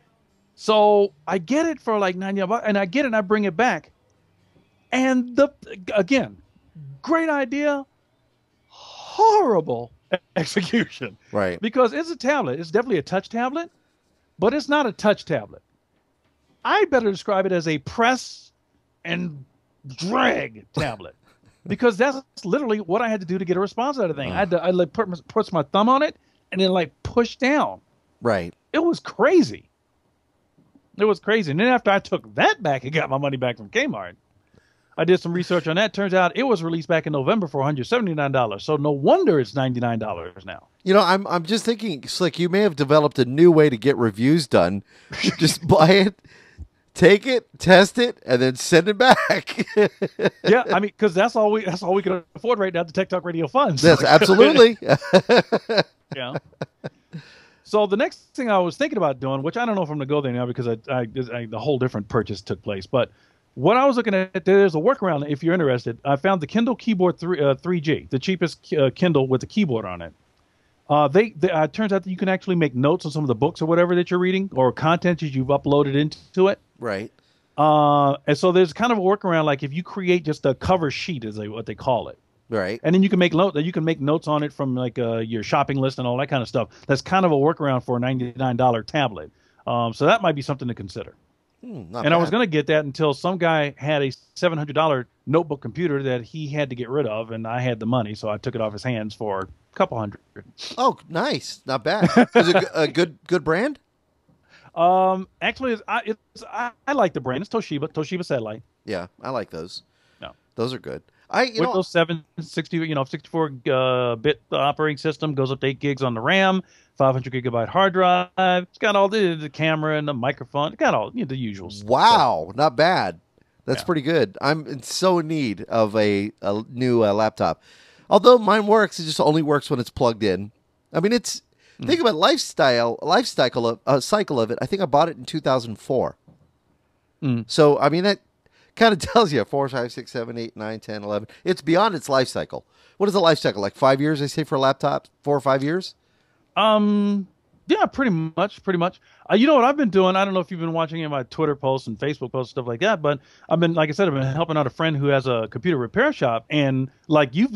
So I get it for like $99, and I get it, and I bring it back. And again, great idea, horrible execution. Right. Because it's a tablet. It's definitely a touch tablet, but it's not a touch tablet. I better describe it as a press and drag tablet, because that's literally what I had to do to get a response out of the thing. I had to put my thumb on it and then push down. Right. It was crazy. It was crazy. And then after I took that back and got my money back from Kmart, I did some research on that. Turns out it was released back in November for $179. So no wonder it's $99 now. I'm just thinking, Slick, you may have developed a new way to get reviews done. Just buy it, take it, test it, and then send it back. Yeah, I mean, because that's all we can afford right now, the Tech Talk Radio funds. Yes, absolutely. Yeah. So the next thing I was thinking about doing, which I don't know if I'm going to go there now because the whole different purchase took place, but what I was looking at, there's a workaround if you're interested. I found the Kindle Keyboard 3G, the cheapest Kindle with the keyboard on it. It turns out that you can actually make notes on some of the books or whatever that you're reading or content that you've uploaded into it. Right. And so there's kind of a workaround, like if you create just a cover sheet, is what they call it. Right. And then you can make notes on it from your shopping list and all that kind of stuff. That's kind of a workaround for a $99 tablet. So that might be something to consider. I was going to get that until some guy had a $700 notebook computer that he had to get rid of, and I had the money, so I took it off his hands for a couple $100. Oh, nice. Not bad. Is it a good brand? Actually, I like the brand. It's Toshiba Satellite. Yeah, I like those. No, those are good. Windows 7, 64-bit operating system, goes up to 8 gigs on the RAM, 500 gigabyte hard drive. It's got all the camera and the microphone. It's got all the usual stuff. Wow, not bad. That's pretty good. I'm so in need of a new laptop. Although mine works, it just only works when it's plugged in. I mean, think about life cycle of it. I think I bought it in 2004. So, I mean, that kind of tells you 4, 5, 6, 7, 8, 9, 10, 11. It's beyond its life cycle. What is the life cycle? Like 5 years, they say, for a laptop? 4 or 5 years? Yeah, Yeah, pretty much, pretty much. You know what I've been doing? I don't know if you've been watching any of my Twitter posts and Facebook posts, stuff like that, but I've been, like I said, I've been helping out a friend who has a computer repair shop, and like you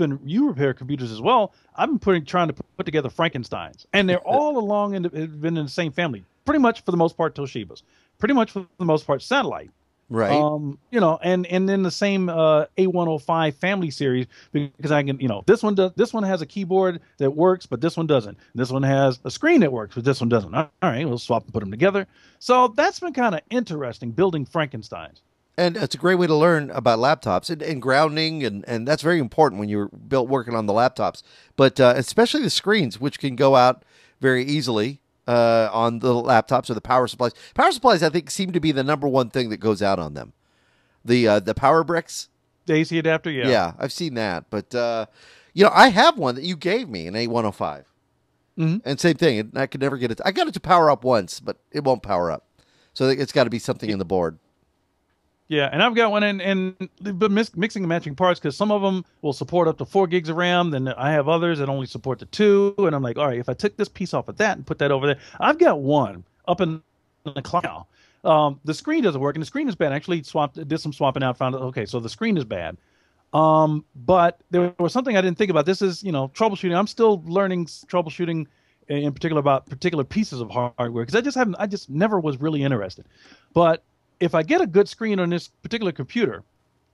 repair computers as well. I've been trying to put together Frankensteins, and they're all along been in the same family, pretty much for the most part Toshibas, pretty much for the most part Satellite. Right. You know, and then the same A105 family series, because I can, you know, this one has a keyboard that works, but this one doesn't. This one has a screen that works, but this one doesn't. All right, we'll swap and put them together. So that's been kind of interesting, building Frankensteins. And it's a great way to learn about laptops and grounding, and that's very important when you're working on the laptops. But especially the screens, which can go out very easily on the laptops or the power supplies. Power supplies, I think, seem to be the number one thing that goes out on them. The power bricks. The AC adapter, yeah. Yeah, I've seen that. But, you know, I have one that you gave me, an A105. Mm-hmm. And same thing. And I could never get it. I got it to power up once, but it won't power up. So it's got to be something in the board. Yeah, and I've got one, but mixing and matching parts, because some of them will support up to 4 gigs of RAM. Then I have others that only support the 2. And I'm like, all right, if I took this piece off of that and put that over there, I've got one up in the cloud. The screen doesn't work, and the screen is bad. I actually did some swapping out, found out, okay, so the screen is bad. But there was something I didn't think about. This is, you know, troubleshooting. I'm still learning troubleshooting in particular about particular pieces of hardware, because I just never was really interested. But if I get a good screen on this particular computer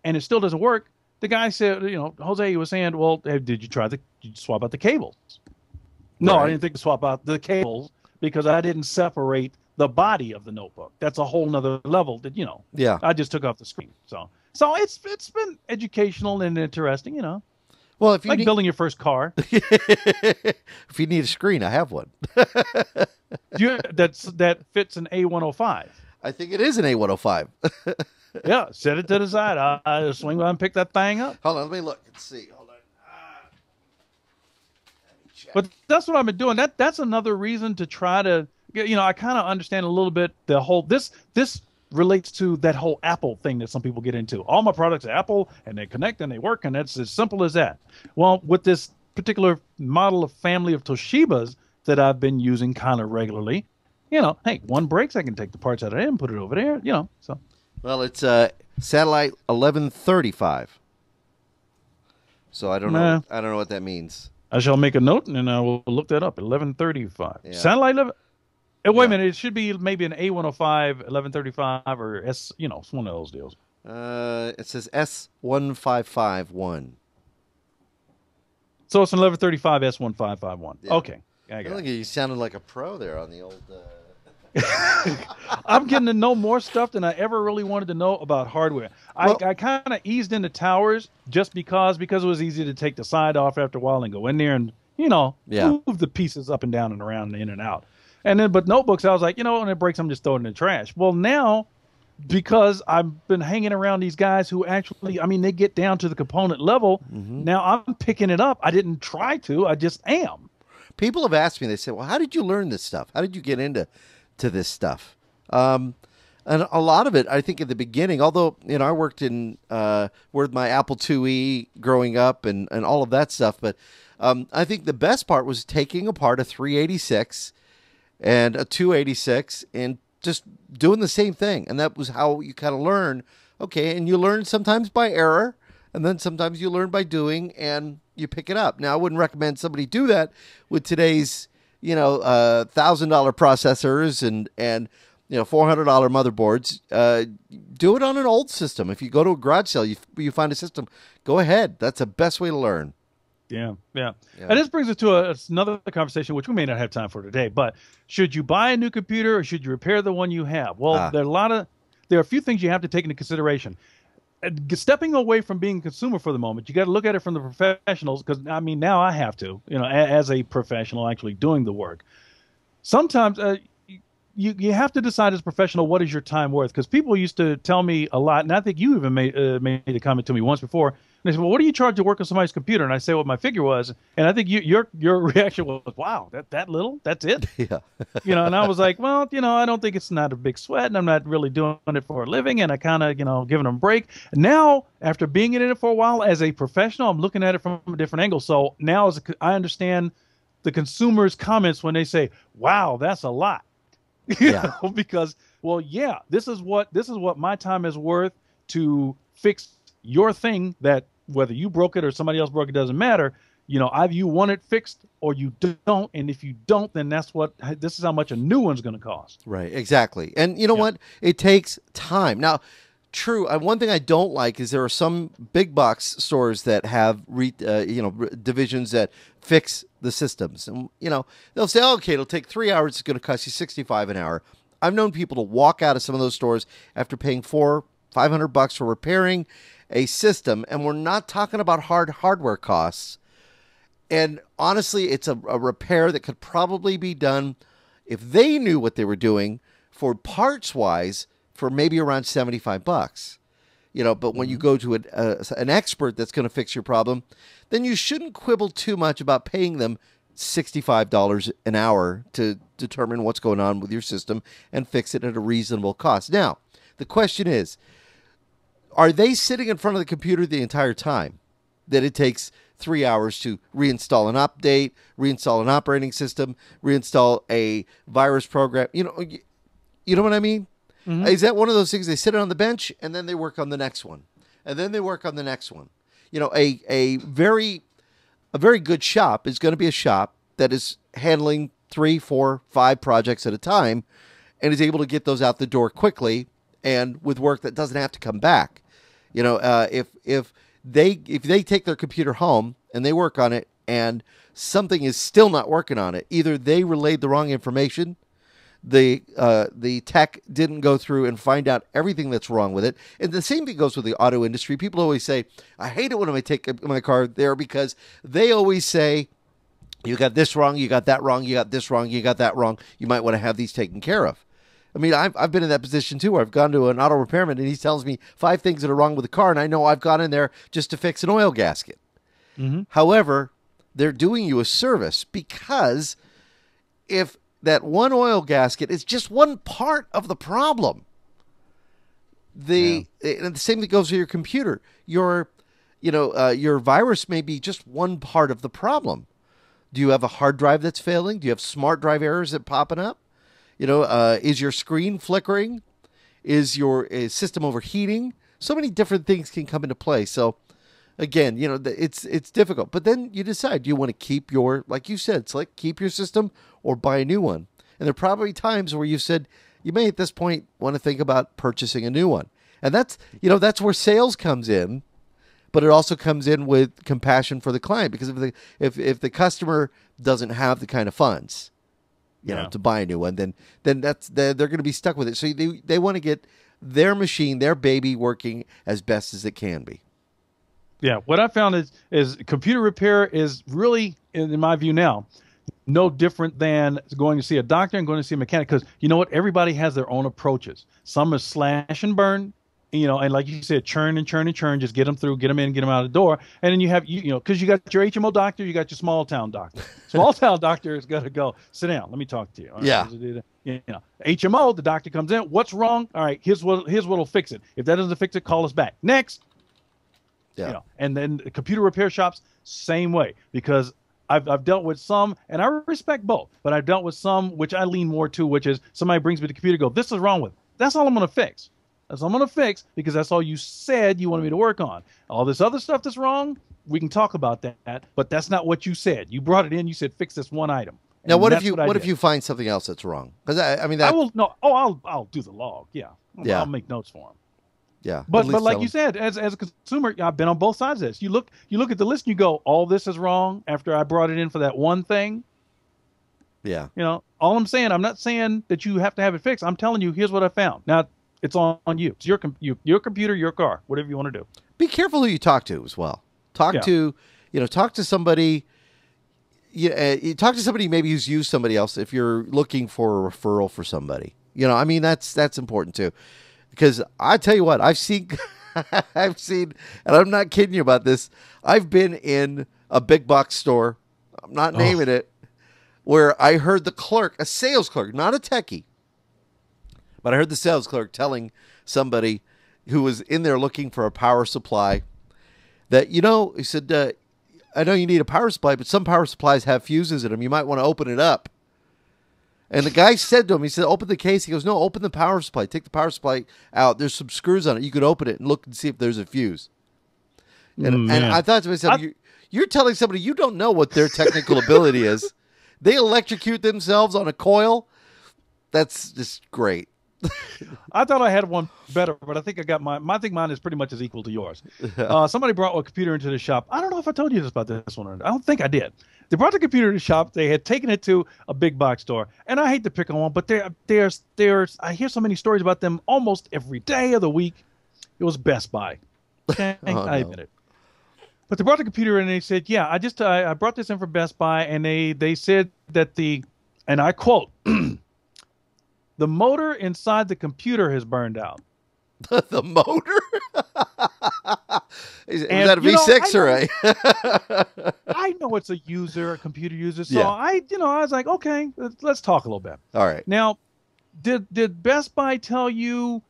and it still doesn't work, the guy said, you know, Jose was saying, well, hey, did you swap out the cables? No, Right. I didn't think to swap out the cables because I didn't separate the body of the notebook. That's a whole nother level that, you know, Yeah. I just took off the screen. So it's been educational and interesting, you know, Well, if you like building your first car. if you need a screen, I have one. That fits an A105. I think it is an A105. Yeah, set it to the side. I swing by and pick that thing up. Hold on, let me look and see. Hold on. Let me check. But that's what I've been doing. That's another reason to try to, you know, I kind of understand a little bit the whole, this relates to that whole Apple thing that some people get into. All my products are Apple, and they connect and they work, and it's as simple as that. Well, with this particular model of family of Toshibas that I've been using kind of regularly, you know, hey, one breaks, I can take the parts out of it and put it over there, you know, so. Well, it's satellite 1135. So I don't know. I don't know what that means. I shall make a note, and then I will look that up. 1135. Yeah. Satellite 11. Wait a minute. It should be maybe an A105, 1135, or S. You know, it's one of those deals. It says S1551. So it's an 1135 S1551. Yeah. Okay. I got it. You sounded like a pro there on the old. I'm getting to know more stuff than I ever really wanted to know about hardware. I kind of eased into towers just because it was easy to take the side off after a while and go in there and, you know, move the pieces up and down and around and in and out. And then, but notebooks, I was like, you know, when it breaks, I'm just throwing it in the trash. Well, now, because I've been hanging around these guys who actually, I mean, they get down to the component level. Mm-hmm. Now I'm picking it up. I didn't try to. I just am. People have asked me, they said, well, how did you learn this stuff? How did you get into this stuff? And a lot of it, I think, at the beginning, although, you know, I worked in with my Apple IIe growing up and all of that stuff. But I think the best part was taking apart a 386 and a 286 and just doing the same thing. And that was how you kind of learn. Okay, and you learn sometimes by error, and then sometimes you learn by doing, and you pick it up. Now, I wouldn't recommend somebody do that with today's, you know, $1,000 processors and you know, $400 motherboards. Do it on an old system. If you go to a garage sale, you find a system, go ahead. That's the best way to learn. Yeah. And this brings us to another conversation, which we may not have time for today. But should you buy a new computer or should you repair the one you have? Well, there are a few things you have to take into consideration. Stepping away from being a consumer for the moment, you got to look at it from the professionals, because I mean, now I have to, you know, as a professional actually doing the work. Sometimes you have to decide as a professional, what is your time worth? Because people used to tell me a lot, and I think you even made a comment to me once before. And they said, well, what do you charge to work on somebody's computer? And I say what my figure was. And I think your reaction was, wow, that little? That's it? Yeah. You know, and I was like, well, you know, I don't think it's not a big sweat, and I'm not really doing it for a living, and I kind of, you know, giving them a break. Now, after being in it for a while as a professional, I'm looking at it from a different angle. So now I understand the consumer's comments when they say, "Wow, that's a lot," because this is what my time is worth to fix your thing. That whether you broke it or somebody else broke it doesn't matter. Either you want it fixed or you don't, and if you don't, then this is how much a new one's going to cost. Right, exactly. And you know what? It takes time. Now, true. One thing I don't like is there are some big box stores that have divisions that fix the systems, and they'll say, okay, it'll take 3 hours. It's going to cost you $65 an hour. I've known people to walk out of some of those stores after paying $400-500 for repairing a system, and we're not talking about hardware costs. And honestly, it's a repair that could probably be done if they knew what they were doing for parts-wise for maybe around $75. But when you go to an expert that's going to fix your problem, then you shouldn't quibble too much about paying them $65 an hour to determine what's going on with your system and fix it at a reasonable cost. Now, the question is, are they sitting in front of the computer the entire time that it takes 3 hours to reinstall an update, reinstall an operating system, reinstall a virus program? You know what I mean? Mm-hmm. Is that one of those things they sit on the bench and then they work on the next one, and then they work on the next one? A very good shop is going to be a shop that is handling 3, 4, 5 projects at a time, and is able to get those out the door quickly and with work that doesn't have to come back. If they take their computer home and they work on it and something is still not working on it, either they relayed the wrong information, the tech didn't go through and find out everything that's wrong with it. And the same thing goes with the auto industry. People always say, I hate it when I take my car there, because they always say, you got this wrong, you got that wrong, you got this wrong, you got that wrong. You might want to have these taken care of. I mean, I've been in that position too, where I've gone to an auto repairman and he tells me 5 things that are wrong with the car, and I know I've gone in there just to fix an oil gasket. Mm-hmm. However, they're doing you a service, because if that one oil gasket is just one part of the problem, and the same thing goes with your computer. Your virus may be just one part of the problem. Do you have a hard drive that's failing? Do you have smart drive errors that popping up? Is your screen flickering? Is your system overheating? So many different things can come into play. So, again, it's difficult. But then you decide, do you want to keep like you said, it's like keep your system or buy a new one? And there are probably times where you said you may at this point want to think about purchasing a new one. And that's where sales comes in. But it also comes in with compassion for the client, because if the customer doesn't have the kind of funds, to buy a new one, then they're going to be stuck with it. So they want to get their machine, their baby, working as best as it can be. Yeah, what I found is computer repair is really, in my view now, no different than going to see a doctor and going to see a mechanic, because you know what? Everybody has their own approaches. Some are slash and burn, and like you said, churn and churn and churn, just get them through, get them in, get them out of the door. And then you have, because you got your HMO doctor, you got your small town doctor. Small town doctor is going to go, sit down, let me talk to you. Yeah. HMO, the doctor comes in, what's wrong? All right, here's what'll fix it. If that doesn't fix it, call us back. Next. Yeah. And then computer repair shops, same way, because I've dealt with some, and I respect both, but I've dealt with some which I lean more to, which is somebody brings me the computer, go, this is wrong with it. That's all I'm going to fix. That's all I'm going to fix, because that's all you said you wanted me to work on. All this other stuff that's wrong, we can talk about that, but that's not what you said. You brought it in, you said fix this one item. Now, what if you find something else that's wrong? Because I'll do the log. Yeah. I'll make notes for them. Yeah. But like you said, as a consumer, I've been on both sides of this. You look at the list and you go, all this is wrong after I brought it in for that one thing. Yeah. All I'm saying, I'm not saying that you have to have it fixed. I'm telling you, here's what I found. Now, it's on you. It's your computer, your car, whatever you want to do. Be careful who you talk to as well. Talk to somebody. You talk to somebody maybe who's used somebody else if you're looking for a referral for somebody. That's important too. Because I tell you what, I've seen, and I'm not kidding you about this. I've been in a big box store, I'm not naming it, where I heard the clerk, a sales clerk, not a techie, but I heard the sales clerk telling somebody who was in there looking for a power supply that, he said, I know you need a power supply, but some power supplies have fuses in them. You might want to open it up. And the guy said to him, he said, open the case. He goes, no, open the power supply. Take the power supply out. There's some screws on it. You could open it and look and see if there's a fuse. And I thought to myself, you're telling somebody you don't know what their technical ability is. They electrocute themselves on a coil. That's just great. I thought I had one better, but I think I got mine. I think mine is pretty much as equal to yours. Somebody brought a computer into the shop. I don't know if I told you this about this one or not. I don't think I did. They brought the computer to the shop. They had taken it to a big box store. And I hate to pick on one, but there's I hear so many stories about them almost every day of the week. It was Best Buy. Okay? I admit it. But they brought the computer in and they said, yeah, I brought this in for Best Buy, and they said that and I quote, the motor inside the computer has burned out. The motor? Is that a V6 or a? I know it's a computer user. So I was like, okay, let's talk a little bit. All right. Now, did Best Buy tell you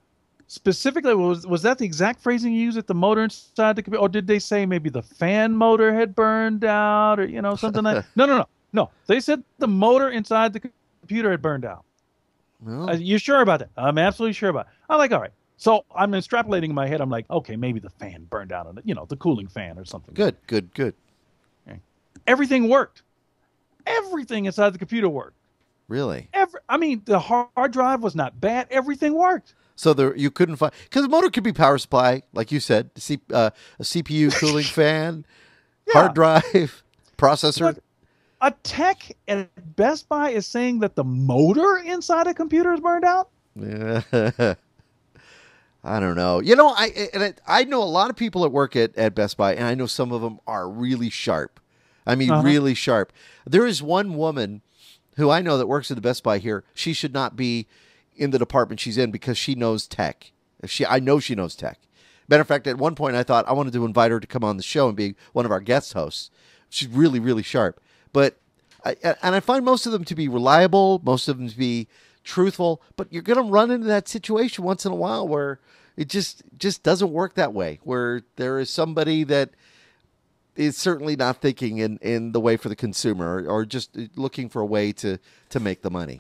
specifically, was that the exact phrasing you used at the motor inside the computer? Or did they say maybe the fan motor had burned out or, something like that? No. They said the motor inside the computer had burned out. Well, you sure about that? I'm absolutely sure about it. I'm like, all right. So I'm extrapolating in my head. I'm like, okay, maybe the fan burned out on it, the cooling fan or something. Good. Okay. Everything worked. Everything inside the computer worked. Really? The hard drive was not bad. Everything worked. So you couldn't find, because the motor could be power supply, like you said, a CPU cooling fan, hard drive, processor. But a tech at Best Buy is saying that the motor inside a computer is burned out? Yeah. I don't know. I know a lot of people that work at Best Buy, and I know some of them are really sharp. Really sharp. There is one woman who I know that works at the Best Buy here. She should not be in the department she's in because she knows tech. I know she knows tech. Matter of fact, at one point I thought I wanted to invite her to come on the show and be one of our guest hosts. She's really, really sharp. But I find most of them to be reliable, most of them to be truthful, but you're going to run into that situation once in a while where it just doesn't work that way, where there is somebody that is certainly not thinking in the way for the consumer or just looking for a way to make the money.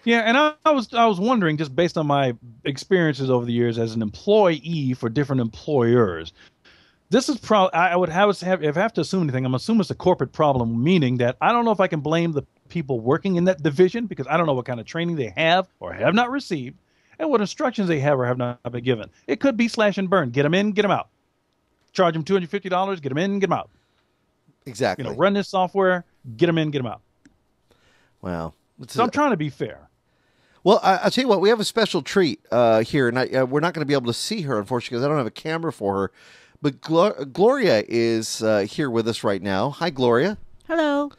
Yeah, and I was wondering, just based on my experiences over the years as an employee for different employers, this is probably, if I have to assume anything, I'm assuming it's a corporate problem, meaning that I don't know if I can blame the people working in that division because I don't know what kind of training they have or have not received and what instructions they have or have not been given. It could be slash and burn. Get them in, get them out. Charge them $250, get them in, get them out. Exactly. Run this software, get them in, get them out. Wow. So I'm trying to be fair. Well, I'll tell you what, we have a special treat here, and we're not going to be able to see her, unfortunately, because I don't have a camera for her. But Gloria is here with us right now. Hi, Gloria. Hello.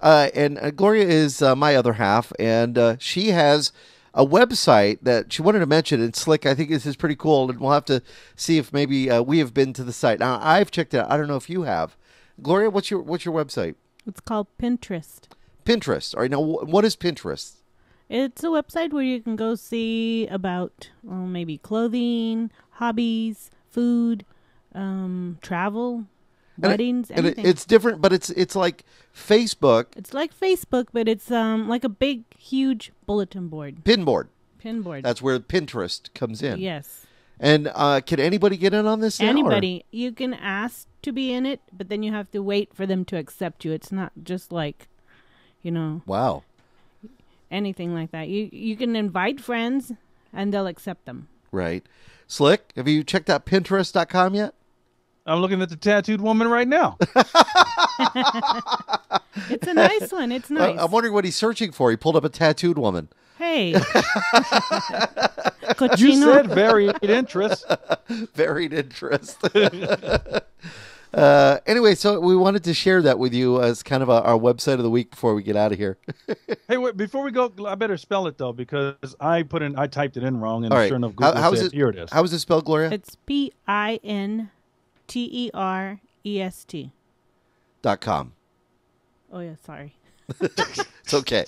And Gloria is my other half, and she has a website that she wanted to mention. And Slick, I think this is pretty cool, and we'll have to see if maybe we have been to the site. Now, I've checked it out. I don't know if you have. Gloria, what's your website? It's called Pinterest. Pinterest. All right. Now, what is Pinterest? It's a website where you can go see about maybe clothing, hobbies, food, travel, weddings, anything. It's different, but it's like Facebook. It's like Facebook, but it's like a big, huge bulletin board. Pinboard. That's where Pinterest comes in. Yes. And can anybody get in on this now? Anybody. You can ask to be in it, but then you have to wait for them to accept you. It's not just like, Wow. anything like that. You can invite friends, and they'll accept them. Right. Slick, have you checked out Pinterest.com yet? I'm looking at the tattooed woman right now. It's a nice one. It's nice. I'm wondering what he's searching for. He pulled up a tattooed woman. Hey. You said varied interest. Varied interest. Anyway, so we wanted to share that with you as kind of our website of the week before we get out of here. Hey, wait, before we go, I better spell it though because I typed it in wrong, and right. sure enough, Google said, here it is. How is it spelled, Gloria? It's PINTEREST. .com. Oh yeah, sorry. It's okay.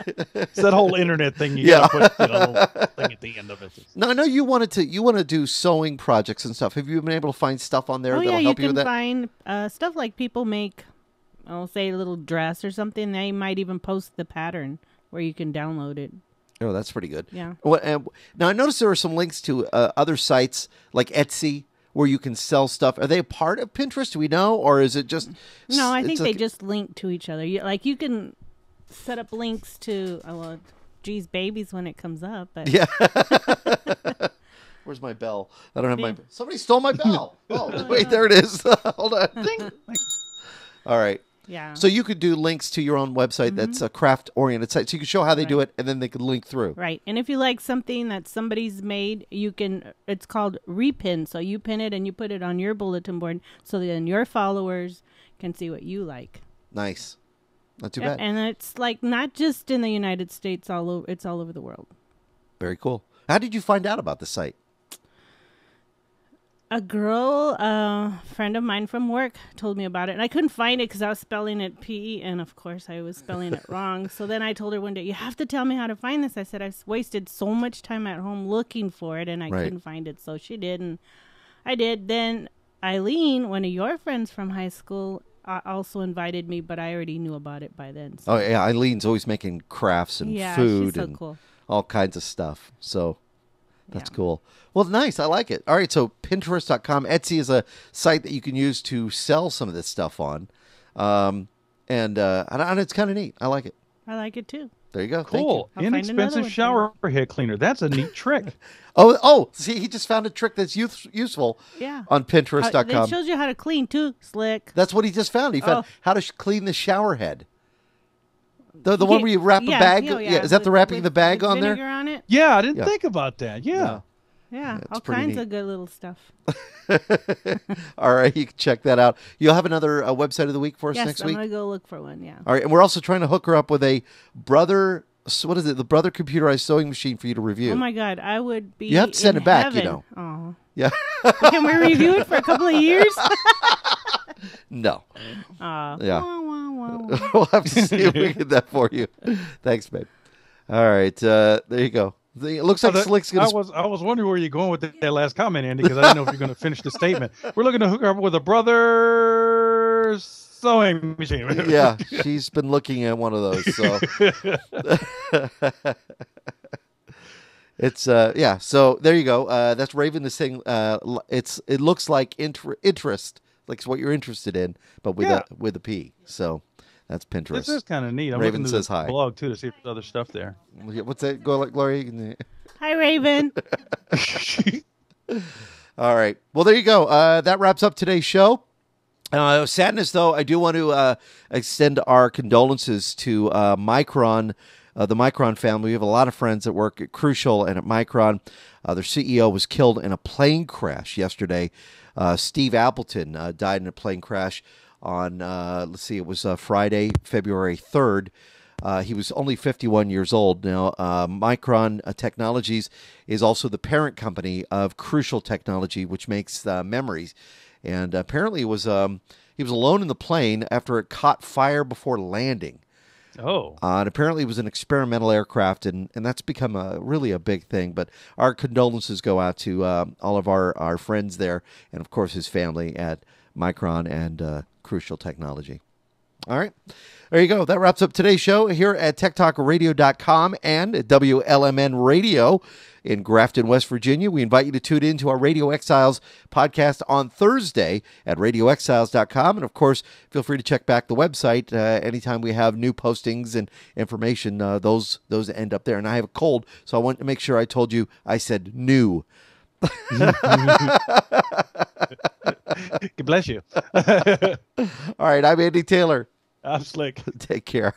It's that whole internet thing. You got to put a little thing at the end of it. No, I know you want to do sewing projects and stuff. Have you been able to find stuff on there that'll help you with that? You can find stuff like people make, I'll say a little dress or something. They might even post the pattern where you can download it. Oh, that's pretty good. Yeah. Now, I noticed there are some links to other sites like Etsy where you can sell stuff. Are they a part of Pinterest? Do we know? Or is it just... No, I think they just link to each other. You can set up links to, geez, babies when it comes up. But. Yeah. Where's my bell? I don't have my... Somebody stole my bell. Oh, wait, there it is. Hold on. Ding. All right. Yeah. So you could do links to your own website that's a craft-oriented site. So you can show how they do it, and then they could link through. Right. And if you like something that somebody's made, it's called repin. So you pin it and you put it on your bulletin board so then your followers can see what you like. Nice. Not too bad. And it's like not just in the United States, it's all over the world. Very cool. How did you find out about the site? A girl, friend of mine from work, told me about it. And I couldn't find it because I was spelling it P, and of course I was spelling it wrong. So then I told her one day, you have to tell me how to find this. I said, I've wasted so much time at home looking for it, and I couldn't find it. So she did, and I did. Then Eileen, one of your friends from high school, also invited me, but I already knew about it by then. So. Oh, yeah. Eileen's always making crafts and food she's so and cool. all kinds of stuff. So that's cool. Well, nice. I like it. All right. So Pinterest.com. Etsy is a site that you can use to sell some of this stuff on. And it's kind of neat. I like it. I like it too. There you go. Cool. Inexpensive shower head cleaner. That's a neat trick. See, he just found a trick that's useful Yeah. on Pinterest.com. It shows you how to clean too, slick. That's what he just found. He found how to clean the shower head. The one where you wrap a bag? Is that the wrapping the bag on there? Vinegar on it? Yeah, I didn't think about that. Yeah. Yeah, all kinds of good little stuff. All right, you can check that out. You'll have another website of the week for us next week? Yes, I'm going to go look for one, yeah. All right, and we're also trying to hook her up with a Brother, what is it, the Brother computerized sewing machine for you to review. Oh, my God, I would be You have to send it back, heaven. Oh. Yeah. Can we review it for a couple of years? No. Yeah. We'll have to see if we can get that for you. Thanks, babe. All right, there you go. It looks like Slick's going to... I was wondering where you're going with that last comment, Andy, because I didn't know if you're going to finish the statement. We're looking to hook her up with a Brother sewing machine. Yeah, she's been looking at one of those. So it's So there you go. That's Raven is saying it looks like interest, like what you're interested in, but with a P. So. That's Pinterest. This is kind of neat. I'm Raven looking says hi. Blog too to see if there's other stuff there. What's that? Go, Gloria. Hi, Raven. All right. Well, there you go. That wraps up today's show. Sadness, though, I do want to extend our condolences to Micron, the Micron family. We have a lot of friends that work at Crucial and at Micron. Their CEO was killed in a plane crash yesterday. Steve Appleton died in a plane crash on, it was Friday, February 3rd. He was only 51 years old. Now, Micron Technologies is also the parent company of Crucial Technology, which makes memories. And apparently he was alone in the plane after it caught fire before landing. Oh. And apparently it was an experimental aircraft, and that's become really a big thing. But our condolences go out to all of our friends there, and, of course, his family at Micron and Crucial Technology. All right. There you go. That wraps up today's show here at TechtalkRadio.com and at WLMN Radio in Grafton, West Virginia. We invite you to tune in to our Radio Exiles podcast on Thursday at RadioExiles.com. And, of course, feel free to check back the website anytime we have new postings and information. Those end up there. And I have a cold, so I want to make sure I told you I said new. God bless you. All right, I'm Andy Taylor. I'm Slick. Take care.